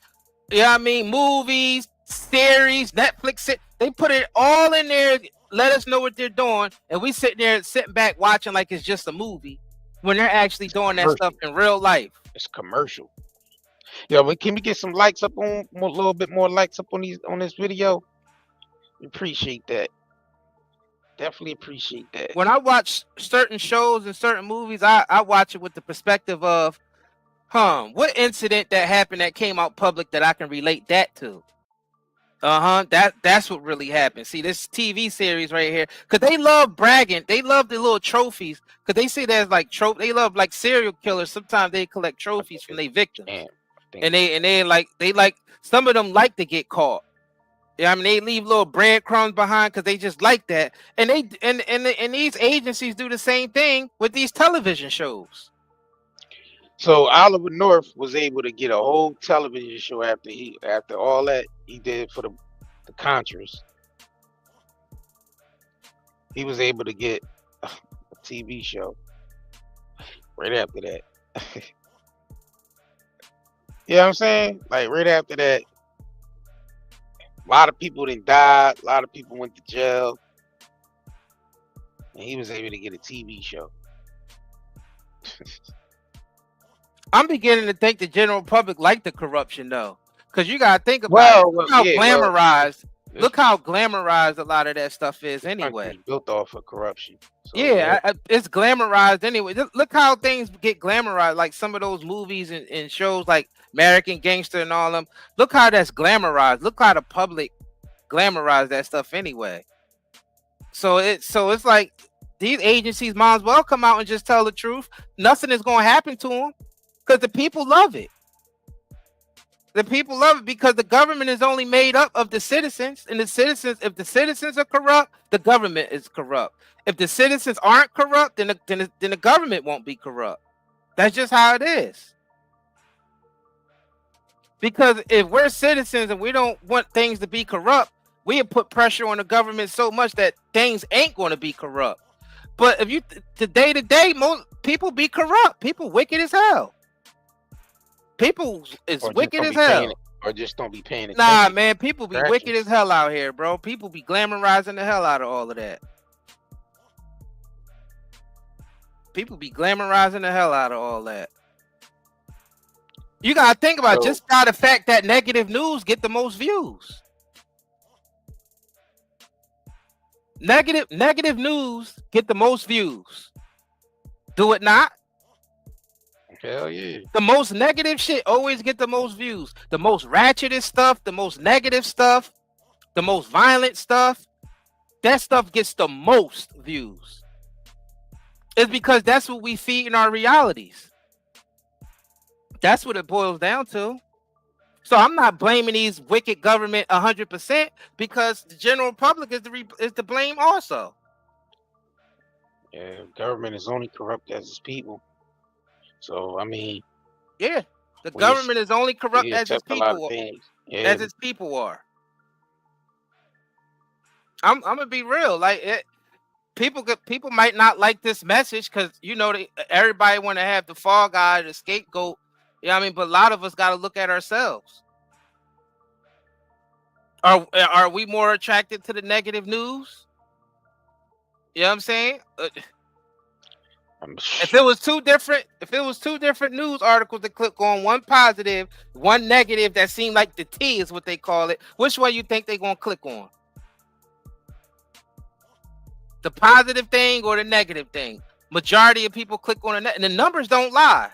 you know what I mean? Movies, series, Netflix, they put it all in there, let us know what they're doing, and we sitting back watching like it's just a movie when they're actually doing that stuff in real life. It's commercial. Yo, but can we get some likes up on a little bit more likes up on this video? We appreciate that. Definitely appreciate that. When I watch certain shows and certain movies, I watch it with the perspective of, what incident that happened that came out public that I can relate that to? That's what really happened. See, this TV series right here, because they love bragging. They love the little trophies, because they see there's like they love like serial killers. Sometimes they collect trophies from their victims. And they like some of them like to get caught. Yeah, I mean they leave little breadcrumbs behind because they just like that. And these agencies do the same thing with these television shows. So Oliver North was able to get a whole television show after all that he did for the Contras. He was able to get a TV show right after that. You know what I'm saying? Like right after that, a lot of people didn't die. A lot of people went to jail, and he was able to get a TV show. I'm beginning to think the general public like the corruption though, because you gotta think about look how glamorized. Look how glamorized a lot of that stuff is anyway. Built off of corruption. So, it's glamorized anyway. Look how things get glamorized, like some of those movies and shows like American Gangster and all them. Look how that's glamorized. Look how the public glamorize that stuff anyway. So it's like these agencies might as well come out and just tell the truth. Nothing is going to happen to them. Because the people love it. The people love it because the government is only made up of the citizens. And the citizens, if the citizens are corrupt, the government is corrupt. If the citizens aren't corrupt, then the government won't be corrupt. That's just how it is. Because if we're citizens and we don't want things to be corrupt, we have put pressure on the government so much that things ain't going to be corrupt. But if you, the day to day, most people be corrupt. People wicked as hell. People is wicked as hell. Or just don't be paying attention. Nah, man, people be wicked as hell out here, bro. People be glamorizing the hell out of all of that. People be glamorizing the hell out of all that. You gotta think about just by the fact that negative news get the most views. Negative news get the most views. Do it not? Hell yeah. The most negative shit always get the most views. The most ratchetest stuff, the most negative stuff, the most violent stuff, that stuff gets the most views. It's because that's what we feed in our realities. That's what it boils down to. So I'm not blaming these wicked government 100% because the general public is to blame also. Yeah, government is only corrupt as its people. So I mean, yeah, the government is only corrupt as its people. As its people are. I'm gonna be real. Like people might not like this message because you know everybody want to have the fall guy, the scapegoat. You know what I mean? But a lot of us got to look at ourselves. Are we more attracted to the negative news? You know what I'm saying? If it was two different news articles to click on, one positive, one negative that seemed like the T is what they call it, which one you think they're gonna click on? The positive thing or the negative thing? Majority of people click on and the numbers don't lie.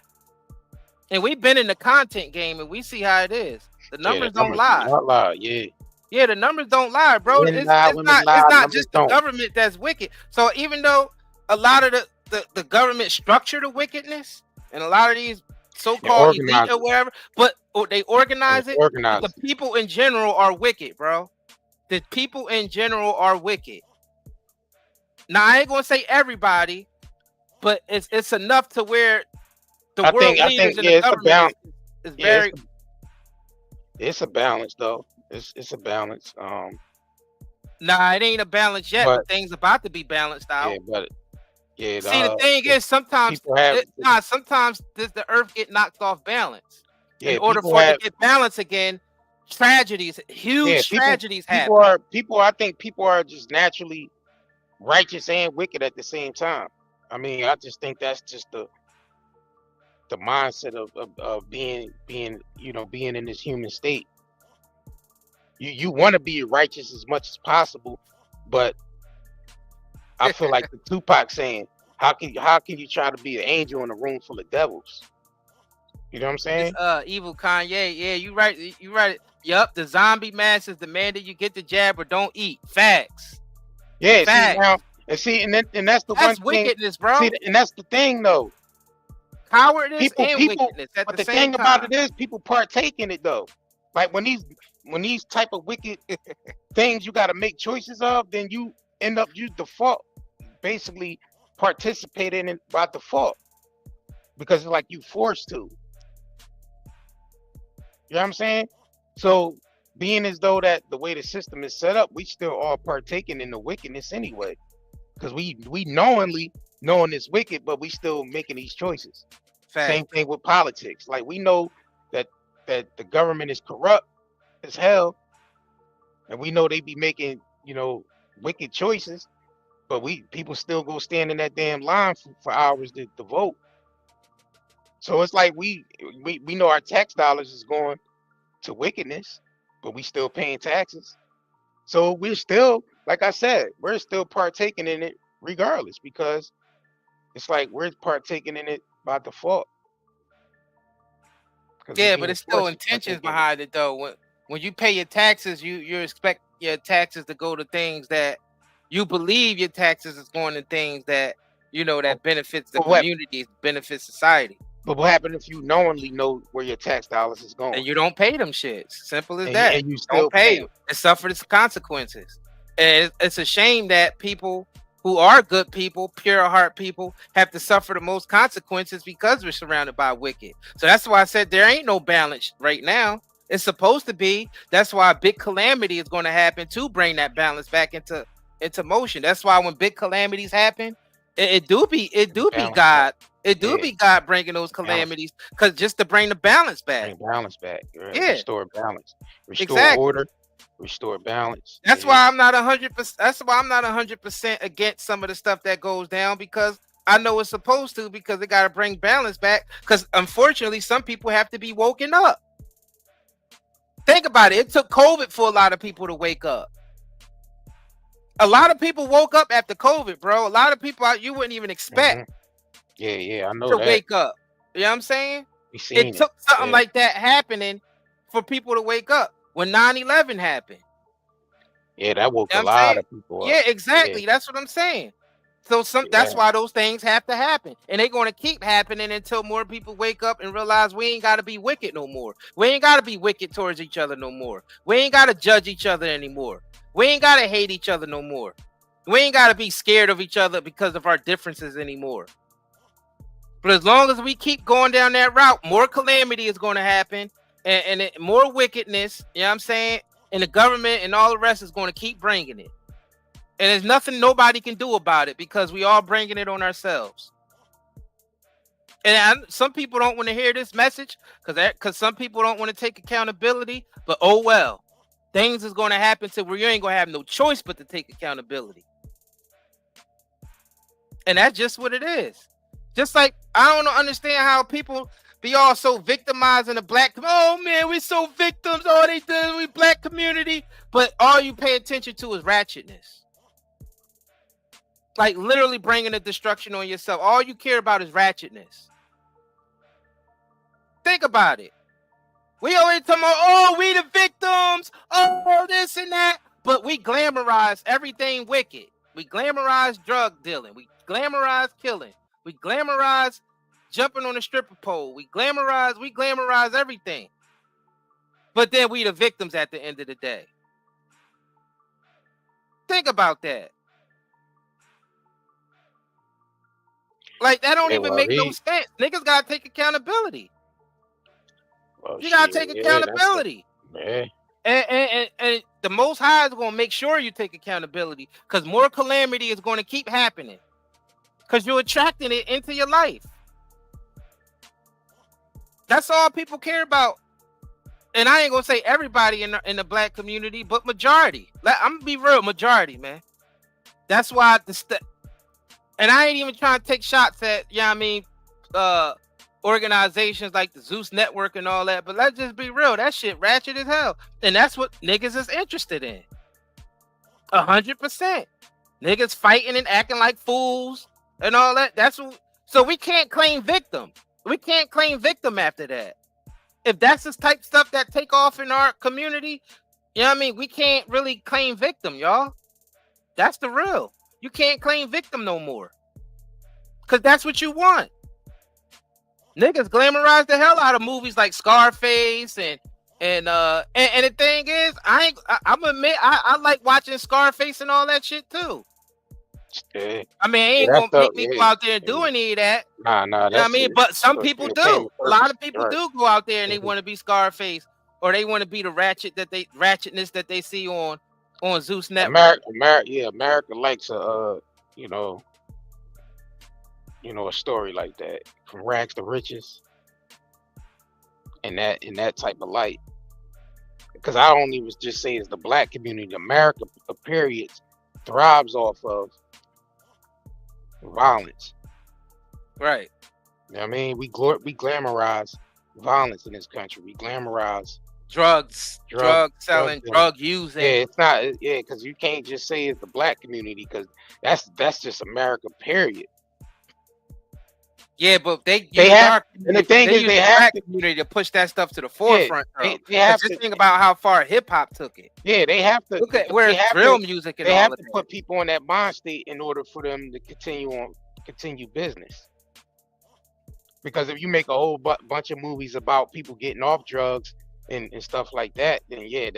And we've been in the content game, and we see how it is. The Yeah, numbers the don't numbers do lie. not lie. Yeah. Yeah, the numbers don't lie, bro. When lie, women lie, It's not numbers just the don't. government that's wicked. So even though a lot of the government structure the wickedness, and a lot of these And so-called elite organize or it. whatever, but they organize And it. But organize the it. people in general are wicked, bro. The people in general are wicked. Now I ain't gonna say everybody, but it's enough to where the I world think leaders in yeah, the it's a government balance. is Yeah, very. it's a balance though. It's a balance. Nah, it ain't a balance yet, But but things about to be balanced out. yeah, but yeah, See, the thing is, sometimes people have sometimes the earth get knocked off balance. yeah, In order people for it have to get balance again, tragedies, yeah, huge people tragedies happen. I think people are just naturally righteous and wicked at the same time. I mean, I just think that's just the mindset of being being in this human state. You want to be righteous as much as possible, but I feel like the Tupac saying, how can you try to be an angel in a room full of devils? You know what I'm saying? This evil Kanye, yeah, you right. Yup, the zombie masses demanded you get the jab or don't eat. Facts. Yeah, Facts. and that's the one That's thing. wickedness, bro. See, and that's the thing though. Cowardice and People, wickedness at but the the same thing about time. it is people partake in it though. Like when these type of wicked things you got to make choices of, then you default basically participating in by default because it's like you forced to. You know what I'm saying? So being as though that the way the system is set up, we still all partaking in the wickedness anyway, because we knowingly knowing it's wicked, but we still making these choices. Fact. Same thing with politics. Like we know that the government is corrupt as hell, and we know they be making wicked choices, but people still go stand in that damn line for hours to vote. So it's like we know our tax dollars is going to wickedness, but we still paying taxes. So we're still, like I said, we're still partaking in it regardless, because it's like we're partaking in it by default. Yeah, but it's still intentions behind it though. When you pay your taxes, you expect your taxes to go to things that you believe your taxes is going to things that that benefits the community, benefits society. But what happens if you knowingly know where your tax dollars is going? And you don't pay them shits. Simple as and that. And you still don't pay and suffer the consequences. And it's a shame that people who are good people, pure heart people, have to suffer the most consequences because we're surrounded by wicked. So that's why I said there ain't no balance right now. It's supposed to be. That's why a big calamity is going to happen to bring that balance back into motion. That's why when big calamities happen, it do be God. It do be God bringing those calamities, because just to bring the balance back. Bring balance back. Right? Yeah. Restore balance. Restore order. Restore balance. That's why I'm not 100%. That's why I'm not 100% against some of the stuff that goes down, because I know it's supposed to, because they got to bring balance back. Because unfortunately, some people have to be woken up. Think about it. It took COVID for a lot of people to wake up. A lot of people woke up after COVID, bro. A lot of people you wouldn't even expect. Yeah, I know to that. wake up. You know what I'm saying? It took something like that happening for people to wake up. When 9/11 happened. Yeah, that woke a lot of people up. Yeah, exactly. That's what I'm saying. So that's why those things have to happen. And they're going to keep happening until more people wake up and realize we ain't got to be wicked no more. We ain't got to be wicked towards each other no more. We ain't got to judge each other anymore. We ain't got to hate each other no more. We ain't got to be scared of each other because of our differences anymore. But as long as we keep going down that route, more calamity is going to happen, and more wickedness, you know what I'm saying? And the government and all the rest is going to keep bringing it. And there's nothing nobody can do about it, because we all bringing it on ourselves. And some people don't want to hear this message because some people don't want to take accountability. But oh well, things is going to happen to where you ain't going to have no choice but to take accountability. And that's just what it is. Just like I don't understand how people be all so victimized in the black community. Oh man, we so victims. All they do, we black community. But all you pay attention to is ratchetness. Like literally bringing the destruction on yourself. All you care about is ratchetness. Think about it. We always talking about, oh, we the victims, oh, this and that. But we glamorize everything wicked. We glamorize drug dealing. We glamorize killing. We glamorize jumping on a stripper pole. We glamorize everything. But then we the victims at the end of the day. Think about that. Like, that don't even make no sense. Niggas gotta take accountability. You gotta take accountability. And the Most High is gonna make sure you take accountability, because more calamity is gonna keep happening, because you're attracting it into your life. That's all people care about. And I ain't gonna say everybody in the black community, but majority. I'm gonna be real, majority, man. That's why and I ain't even trying to take shots at, you know what I mean, organizations like the Zeus Network and all that, but let's just be real, that shit ratchet as hell. And that's what niggas is interested in. 100%. Niggas fighting and acting like fools and all that. So we can't claim victim. We can't claim victim after that. If that's the type of stuff that take off in our community, you know what I mean, we can't really claim victim, y'all. That's the real. You can't claim victim no more, because that's what you want. Niggas glamorize the hell out of movies like Scarface and the thing is, I'm admit I like watching Scarface and all that shit too. Yeah. I mean, it ain't gonna make me go out there and do any of that. Nah, you know what I mean? But some people do. A lot of people do go out there and they want to be Scarface, or they want to be the ratchetness that they see on Zeus Network. America likes a a story like that, from rags to riches, in that type of light. Because I don't even just say it's the black community. America, period, thrives off of violence. Right. You know what I mean? We glamorize violence in this country. We glamorize drug selling, drug using. Yeah, it's not. Yeah, because you can't just say it's the black community, because that's just America, period. Yeah, but they have, and the thing is, they have the community to push that stuff to the forefront. They have to think about how far hip hop took it. Yeah, they have to look at where drill music and they all have of to that. put people in that mind state in order for them to continue business. Because if you make a whole bunch of movies about people getting off drugs and stuff like that, then yeah,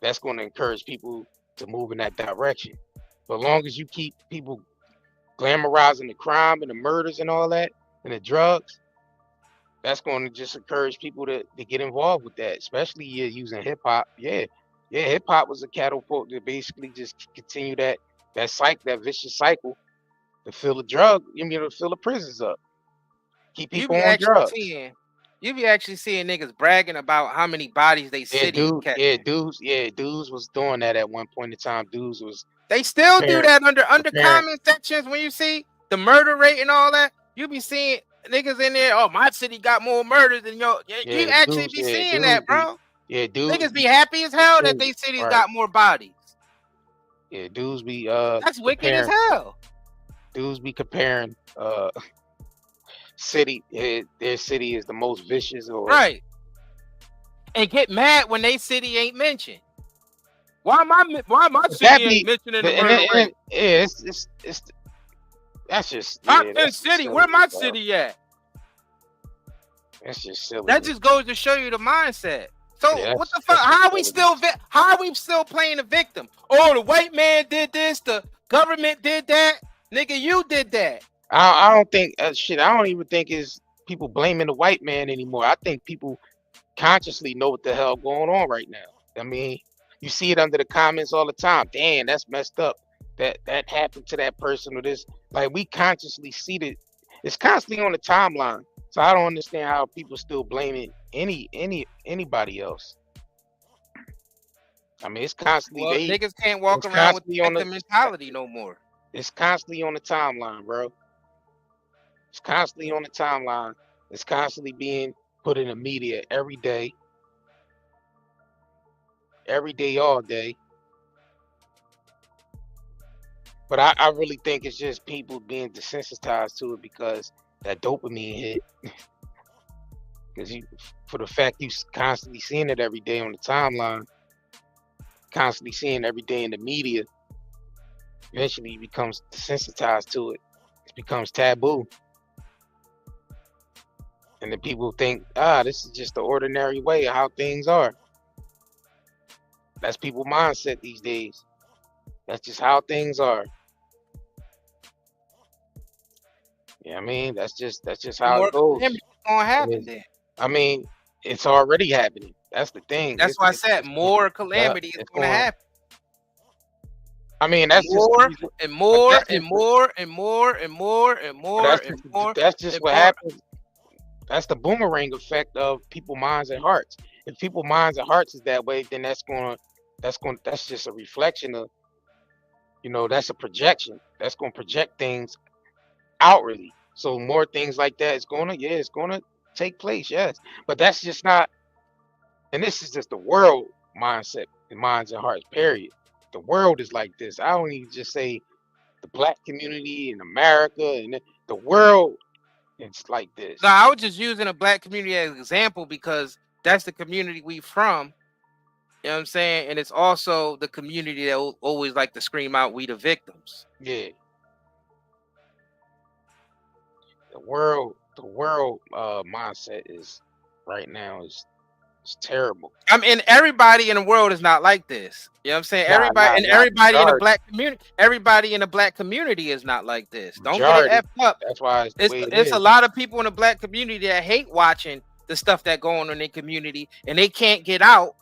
that's going to encourage people to move in that direction. But as long as you keep people glamorizing the crime and the murders and all that and the drugs, that's going to just encourage people to get involved with that, especially using hip hop. Yeah, hip hop was a catapult to basically just continue that vicious cycle to fill the to fill the prisons up, keep people on drugs. You be actually seeing niggas bragging about how many bodies they city catch. Dudes was doing that at one point in time. They still do that under comment sections. When you see the murder rate and all that, you be seeing niggas in there. Oh, my city got more murders than your. You actually be seeing that, bro. Niggas be happy as hell that they cities got more bodies. Yeah, dudes be that's wicked as hell. Dudes be comparing city. Their city is the most vicious, or right, and get mad when they city ain't mentioned. Why my city ain't mentioned in the murder rate? Yeah, it's that's just top 10 city. Where my city at? That's just silly. That just goes to show you the mindset. So what the fuck? How are we still playing the victim? Oh, the white man did this. The government did that. Nigga, you did that. I don't think I don't even think it's people blaming the white man anymore. I think people consciously know what the hell going on right now. I mean, you see it under the comments all the time. Damn, that's messed up. That happened to that person or this. Like, we consciously see that it's constantly on the timeline. So I don't understand how people still blaming anybody else. I mean, it's constantly niggas can't walk around with the victim mentality no more. It's constantly on the timeline, bro. It's constantly on the timeline. It's constantly being put in the media every day, all day. But I really think it's just people being desensitized to it because that dopamine hit. because for the fact you constantly seeing it every day on the timeline, constantly seeing every day in the media, eventually you become desensitized to it. It becomes taboo. And then people think, this is just the ordinary way of how things are. That's people's mindset these days. That's just how things are. Yeah, I mean, that's just how More it goes. calamity gonna happen then. I mean, it's already happening. That's the thing. That's why I said more calamity is gonna happen. I mean, that's more just and more and more and more and more and more and more. That's just what happens. That's the boomerang effect of people's minds and hearts. If people's minds and hearts is that way, then that's just a reflection of, that's a projection. That's gonna project things outwardly. So more things like that it's gonna take place, yes. But that's just not, and this is just the world mindset and minds and hearts, period. The world is like this. I don't even just say the black community in America and the world. It's like this. No, I was just using a black community as an example because that's the community we from. You know what I'm saying? And it's also the community that always like to scream out, "We the victims." Yeah. The world mindset is right now is terrible. I mean, everybody in the world is not like this. You know what I'm saying? Everybody in the black community, everybody in the black community is not like this. Don't get it effed up. That's why it's a lot of people in the black community that hate watching the stuff that going on in their community and they can't get out.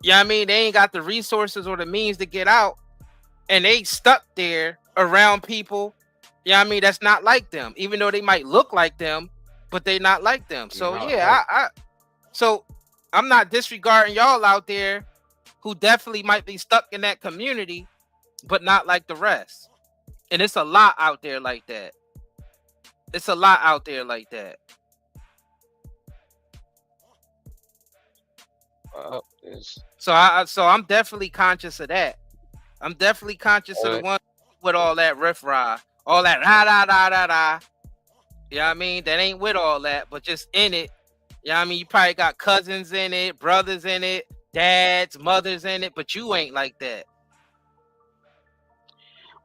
You know what I mean? They ain't got the resources or the means to get out, and they stuck there around people. You know what I mean? That's not like them, even though they might look like them, but they not like them. So so I'm not disregarding y'all out there who definitely might be stuck in that community, but not like the rest. And it's a lot out there like that. It's a lot out there like that. So I'm definitely conscious of that. I'm definitely conscious of the one with all that riff-raff, all that da. You know what I mean? That ain't with all that, but just in it. You know what I mean? You probably got cousins in it, brothers in it, dads, mothers in it, but you ain't like that.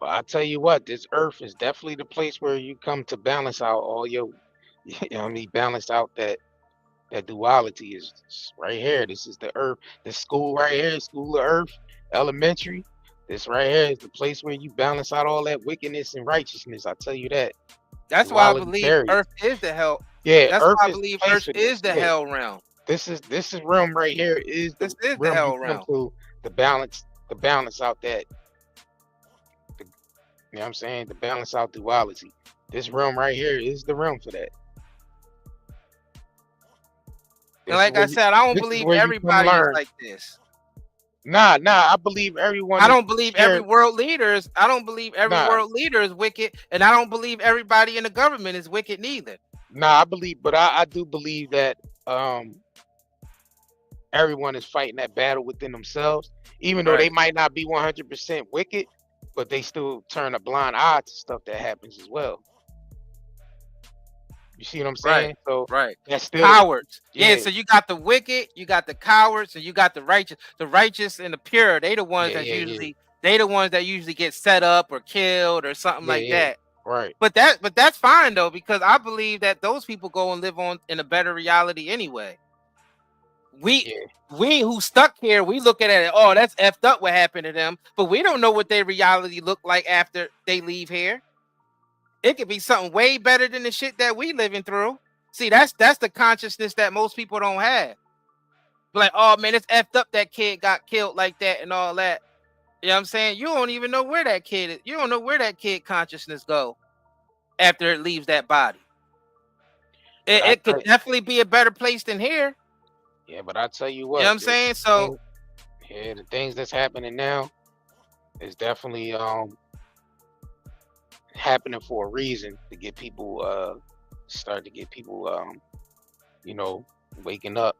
But I tell you what, this earth is definitely the place where you come to balance out all your, balance out that duality is right here. This is the earth, the school right here, school of earth, elementary. This right here is the place where you balance out all that wickedness and righteousness. I tell you that. That's why I believe earth is the hell. Yeah, that's why I believe earth is the hell realm. This realm right here is the hell realm. To balance out that. You know what I'm saying? To balance out duality. This realm right here is the realm for that. And like I said, I don't believe everybody is like this. Nah, I believe everyone. I don't believe every world leader is. I don't believe every world leader is wicked, and I don't believe everybody in the government is wicked neither. Nah, I do believe that everyone is fighting that battle within themselves, even though they might not be 100% wicked, but they still turn a blind eye to stuff that happens as well. You see what I'm saying? That's still cowards. Yeah. So you got the wicked, you got the cowards, and you got the righteous. The righteous and the pure, they the ones they the ones that usually get set up or killed or something like that. Right. But that's fine though, because I believe that those people go and live on in a better reality anyway. We who stuck here, we look at it, oh, that's effed up what happened to them, but we don't know what their reality look like after they leave here. It could be something way better than the shit that we living through. See, that's the consciousness that most people don't have. Like, oh man, it's effed up that kid got killed like that and all that. You know what I'm saying? You don't even know where that kid is. You don't know where that kid consciousness go after it leaves that body. It could definitely be a better place than here. Yeah, but I tell you what. You know what I'm saying? So the things that's happening now is definitely happening for a reason, to get people waking up.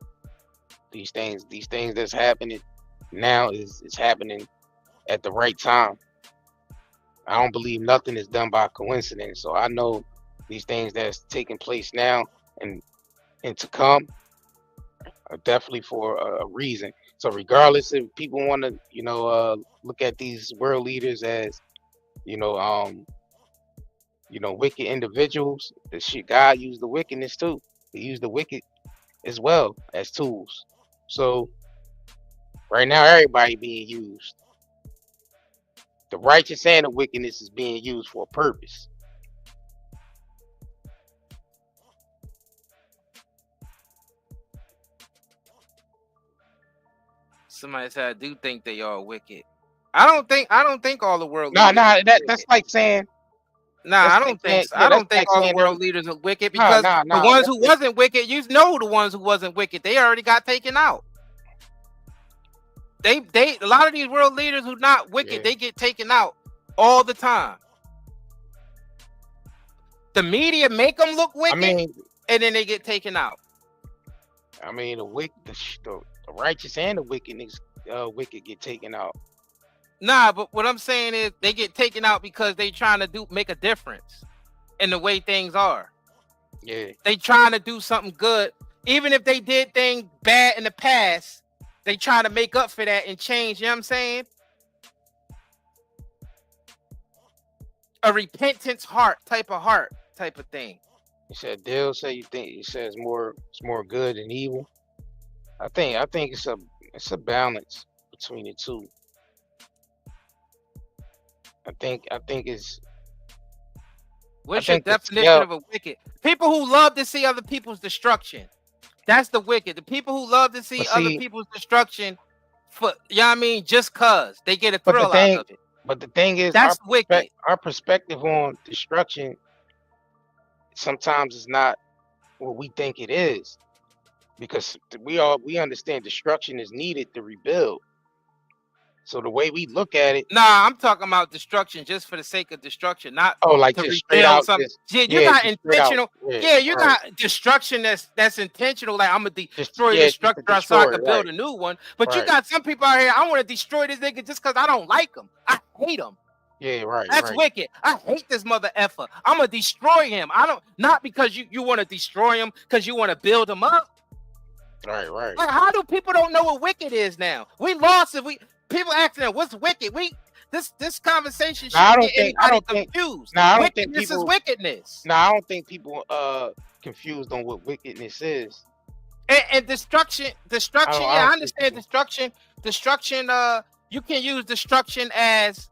These things that's happening now is happening at the right time. I don't believe nothing is done by coincidence. So I know these things that's taking place now, and and to come are definitely for a reason. So regardless if people want to, look at these world leaders as, you know, um, wicked individuals, the shit God used the wickedness too. He used the wicked as well as tools. So right now, everybody being used. The righteous and the wickedness is being used for a purpose. Somebody said I do think they are wicked. I don't think all the world Nah, leaders nah, are that's wicked. like saying, Nah, that's I like don't think saying, so. yeah, I that's don't think like all the saying world leaders are wicked nah, because nah, the nah. ones who wasn't wicked, you know the ones who wasn't wicked, they already got taken out. They a lot of these world leaders who not wicked, Yeah. they get taken out all the time. The media make them look I wicked, mean, and then they get taken out. the righteous and the wickedness, wicked get taken out. Nah, but what I'm saying is they get taken out because they trying to make a difference in the way things are. Yeah. They trying to do something good, even if they did things bad in the past. They trying to make up for that and change. You know what I'm saying? A repentance heart type of thing. You said Dale say you think he says it's more good than evil. I think it's a balance between the two. I think What's your the definition scale. of a wicked? People who love to see other people's destruction. That's the wicked. The people who love to see But other see, people's destruction for, you know what I mean, just cause they get a but the thrill out thing, of it. but the thing is, That's wicked. our perspective on destruction sometimes is not what we think it is, because we understand destruction is needed to rebuild. So the way we look at it, Nah, I'm talking about destruction just for the sake of destruction, not like to just straight rebuild out, something. just Yeah, you yeah, got just straight out, intentional. yeah, Yeah, you right, got destruction that's intentional. Like I'm gonna just destroy yeah, this just to structure so I destroy it, could build right, a new one. But you right, got some people out here. I want to destroy this nigga just because I don't like him. I hate him. yeah, right, That's right, wicked. I hate this mother effer. I'm gonna destroy him. I don't not because you want to destroy him because you want to build him up. right, right. Like how do people don't know what wicked is now? We lost it. People asking them what's wicked. This conversation Now shouldn't get anybody confused. I don't think Wickedness is people. wickedness. Now I don't think people confused on what wickedness is. And destruction. I Yeah, I don't think understand people. destruction. You can use destruction as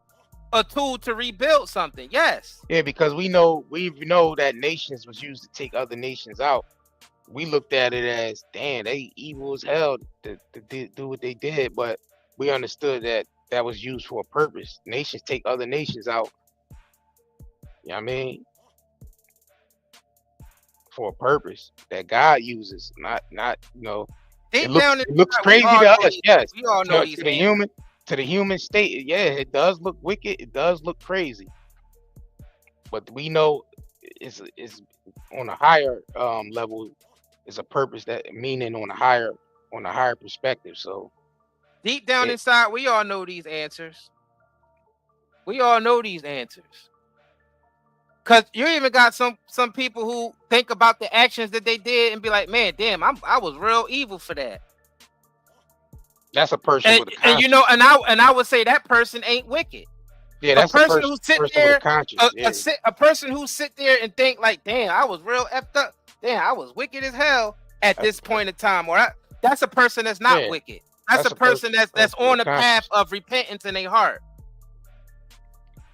a tool to rebuild something. Yes. Yeah, because we know that nations was used to take other nations out. We looked at it as, damn, they evil as hell to do what they did, but we understood that was used for a purpose. Nations take other nations out. You know what I mean? For a purpose that God uses, not it Deep looks down it looks inside, we crazy all to know us, these. yes. We all know To, these to the answers. human state, yeah, it does look wicked, it does look crazy. But we know it's on a higher level, is a purpose, that meaning on a higher perspective. So Deep down it, inside, we all know these answers. We all know these answers. Cause you even got some people who think about the actions that they did and be like, man, damn, I was real evil for that. that's a person with a And you know, conscience. and I would say that person ain't wicked. Yeah, A that's a person who sit person with a there, conscience. Yeah, a person who sit there and think like, damn, I was real effed up. Damn, I was wicked as hell at that's this point in time. Or that's a person that's not yeah, wicked. That's a that's a person that's with on a the path conscience. of repentance in their heart.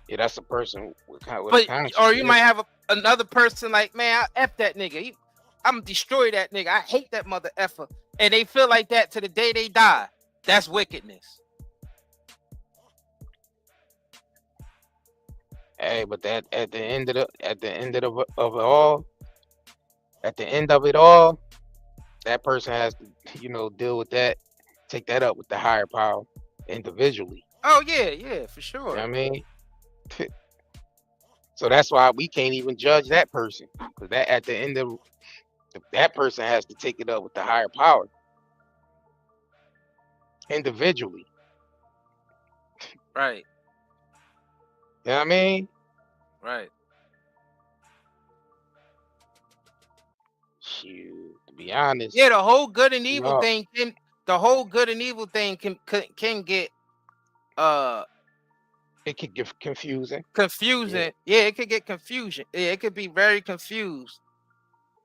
Yeah, that's a person with a But conscience. or you Yeah, might have another person like, man, I F that nigga. I'm gonna destroy that nigga. I hate that mother effer. And they feel like that to the day they die. That's wickedness. hey, but that at the end of it all, that person has to, deal with that, take that up with the higher power individually. Oh yeah, for You sure. know what I mean? So that's why we can't even judge that person, because that at the end of that person has to take it up with the higher power individually. Right. You know what I mean? Right. Shoot, be honest. Yeah, the whole good and evil No, thing can get it could get confusing. confusing. Yeah, it could get confusion. Yeah, it could be very confused.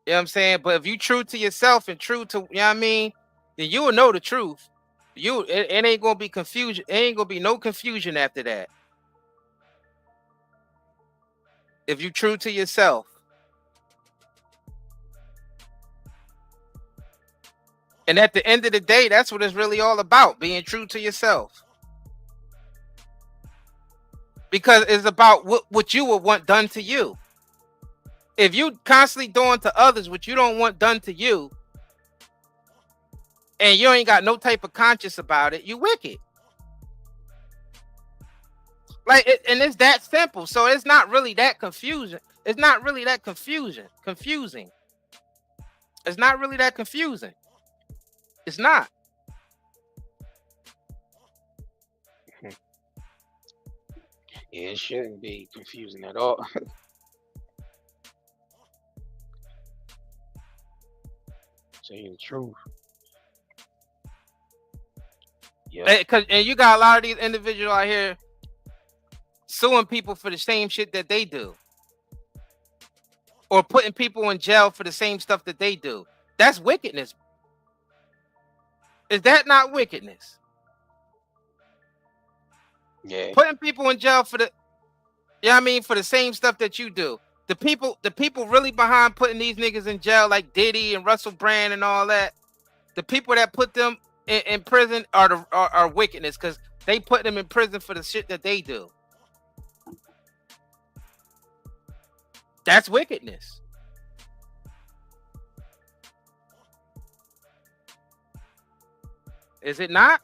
You know what I'm saying? But if you true to yourself and true to, you know what I mean, then you will know the truth. It ain't gonna be confusion. It ain't gonna be no confusion after that. If you true to yourself. And at the end of the day, that's what it's really all about, being true to yourself. Because it's about what you would want done to you. If you constantly doing to others what you don't want done to you, and you ain't got no type of conscience about it, you wicked. Like, and it's that simple. So it's not really that confusion. It's not really that confusing. It's not really that confusing. It's not. Yeah, it shouldn't be confusing at all. Tell you the truth. Yeah. And you got a lot of these individuals out here suing people for the same shit that they do, or putting people in jail for the same stuff that they do. That's wickedness. Is that not wickedness? Yeah. Putting people in jail for the, you know what I mean, for the same stuff that you do. The people really behind putting these niggas in jail, like Diddy and Russell Brand and all that, the people that put them in prison are wickedness, because they put them in prison for the shit that they do. That's wickedness. Is it not?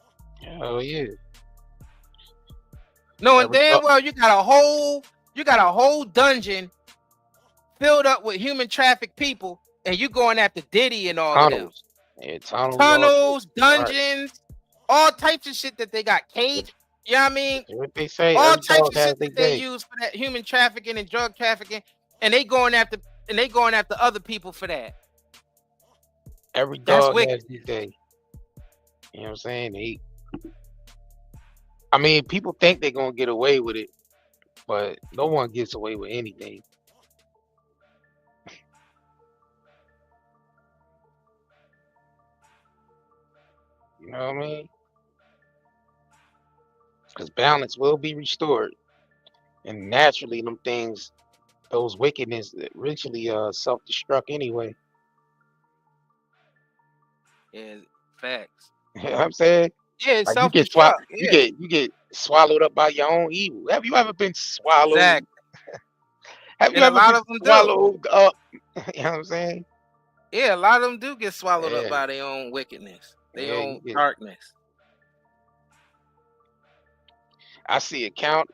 Oh yeah. No, and damn well you got a whole dungeon filled up with human traffic people, and you going after Diddy and all of them. Yeah, tunnels, dungeons, all types of shit that they got caged. You know what I mean? What they say, all types of shit that they use for that human trafficking and drug trafficking, and they going after other people for that. Every dog has his day. You know what I'm saying? I mean, people think they're gonna get away with it, but no one gets away with anything. You know what I mean? Because balance will be restored, and naturally, them things, those wickedness, eventually self-destruct anyway. Yeah, facts. You know what I'm saying? Yeah, like self-destruct. you get swallowed up by your own evil. Have you ever been swallowed? Exactly. Have you And ever a lot been of them swallowed up? You know what I'm saying? Yeah, a lot of them do get swallowed up by their own wickedness, their own darkness. I see it count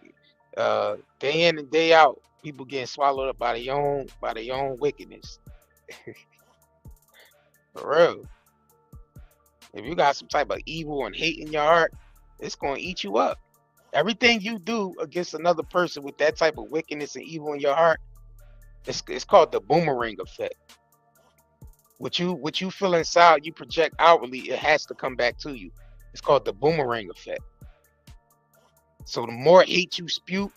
day in and day out. People getting swallowed up by their own wickedness. For real. If you got some type of evil and hate in your heart, it's gonna eat you up. Everything you do against another person with that type of wickedness and evil in your heart, it's called the boomerang effect. What you feel inside, you project outwardly, it has to come back to you. It's called the boomerang effect. So the more hate you spew,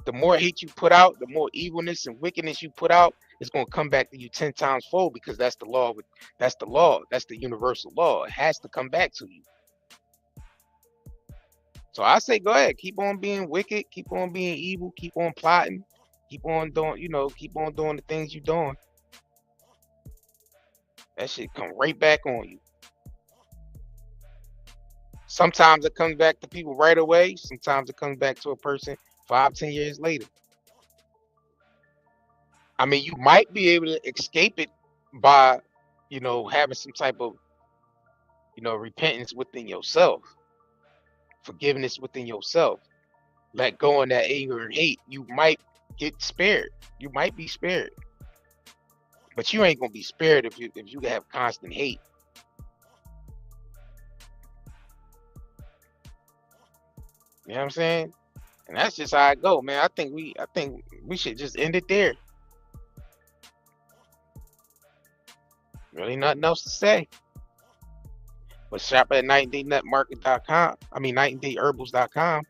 the more hate you put out, the more evilness and wickedness you put out, it's going to come back to you 10 times fold, because that's the law. That's the universal law. It has to come back to you. So I say, go ahead, keep on being wicked, keep on being evil, keep on plotting, keep on doing, keep on doing the things you're doing. That shit come right back on you. Sometimes it comes back to people right away. Sometimes it comes back to a person 5-10 years later. I mean, you might be able to escape it by, having some type of, repentance within yourself, forgiveness within yourself, let go of that anger and hate. You might get spared. You might be spared, but you ain't gonna be spared if you have constant hate. You know what I'm saying? And that's just how I go, man. I think we should just end it there. Really nothing else to say. But shop at nightanddaynutmarket.com. I mean nightandayherbals.com.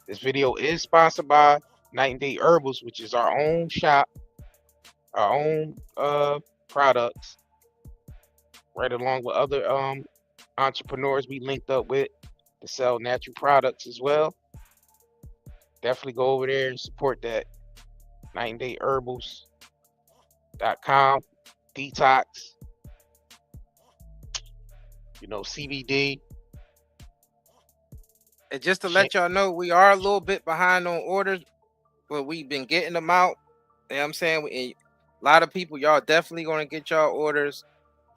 This video is sponsored by Night and Day Herbals, which is our own shop, our own products, right along with other entrepreneurs we linked up with to sell natural products as well. Definitely go over there and support that. nightanddayeherbals.com. Detox. You know, CBD. And just to let y'all know, we are a little bit behind on orders, but we've been getting them out. You know what I'm saying? A lot of people, y'all definitely going to get y'all orders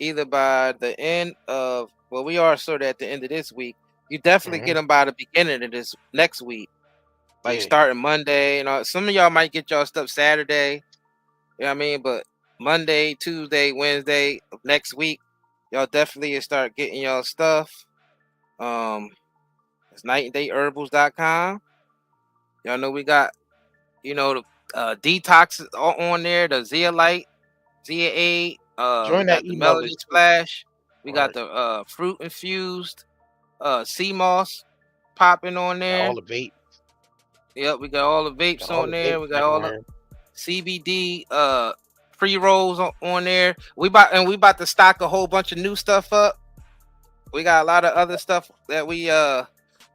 either by the end of, well, we are sort of at the end of this week. You definitely get them by the beginning of this next week. Like starting Monday. You know, some of y'all might get y'all stuff Saturday. You know what I mean? But Monday, Tuesday, Wednesday of next week, y'all definitely start getting y'all stuff. It's nightanddayeherbals.com. Y'all know we got, you know, the detox on there, the zeolite, ZA8. We got the melody splash. We got the fruit infused sea moss popping on there. All the vapes. Yep, we got all the vapes on there. We got all the CBD pre-rolls on there. We about to stock a whole bunch of new stuff up. We got a lot of other stuff that we got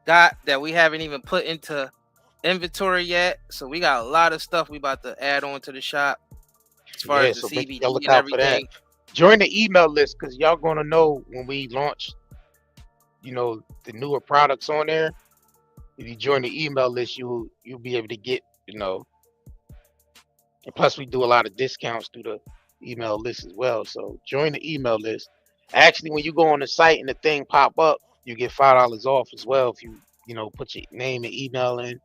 that we haven't even put into inventory yet. So we got a lot of stuff we about to add on to the shop as far as the CBD and everything. Join the email list because y'all gonna know when we launch, you know, the newer products on there. If you join the email list, you'll be able to get, you know, and plus we do a lot of discounts through the email list as well. So join the email list. Actually, when you go on the site and the thing pop up, you get $5 off as well if you know, put your name and email in.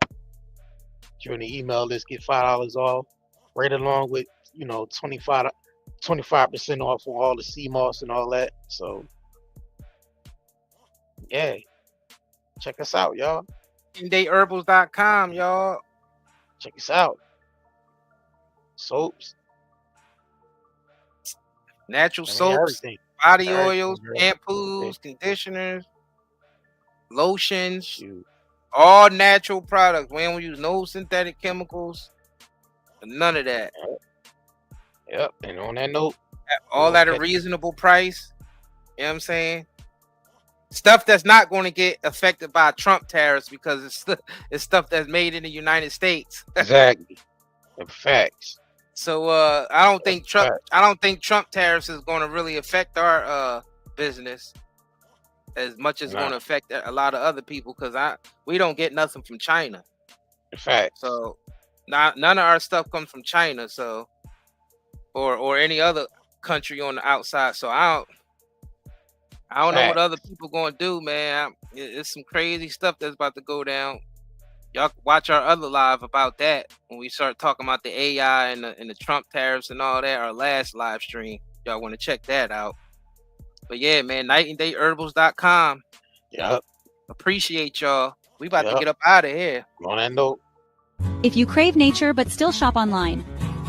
Join the email list, get $5 off, right along with, you know, 25% off on all the sea moss and all that. So yeah, check us out, y'all. nightanddayeherbals.com, y'all. Check us out. Soaps, natural soaps, body oils, shampoos, conditioners, lotions, all natural products. We don't use no synthetic chemicals, none of that. Yep, and on that note, all at a reasonable price. You know what I'm saying? Stuff that's not going to get affected by Trump tariffs because it's stuff that's made in the United States. Exactly. Facts. So I don't think Trump tariffs is going to really affect our business as much as going to affect a lot of other people because we don't get nothing from China. Facts. So none of our stuff comes from China, so or any other country on the outside. So I don't know what other people going to do, man. It's some crazy stuff that's about to go down. Y'all watch our other live about that when we start talking about the AI and the Trump tariffs and all that. Our last live stream, y'all want to check that out. But yeah, man, nightanddayeherbals.com. Yep. Appreciate y'all. We about to get up out of here. On that note. If you crave nature but still shop online,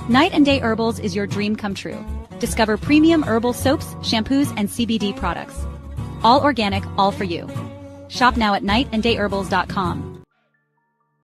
Night and Day Herbals is your dream come true. Discover premium herbal soaps, shampoos, and CBD products. All organic, all for you. Shop now at nightanddayeherbals.com.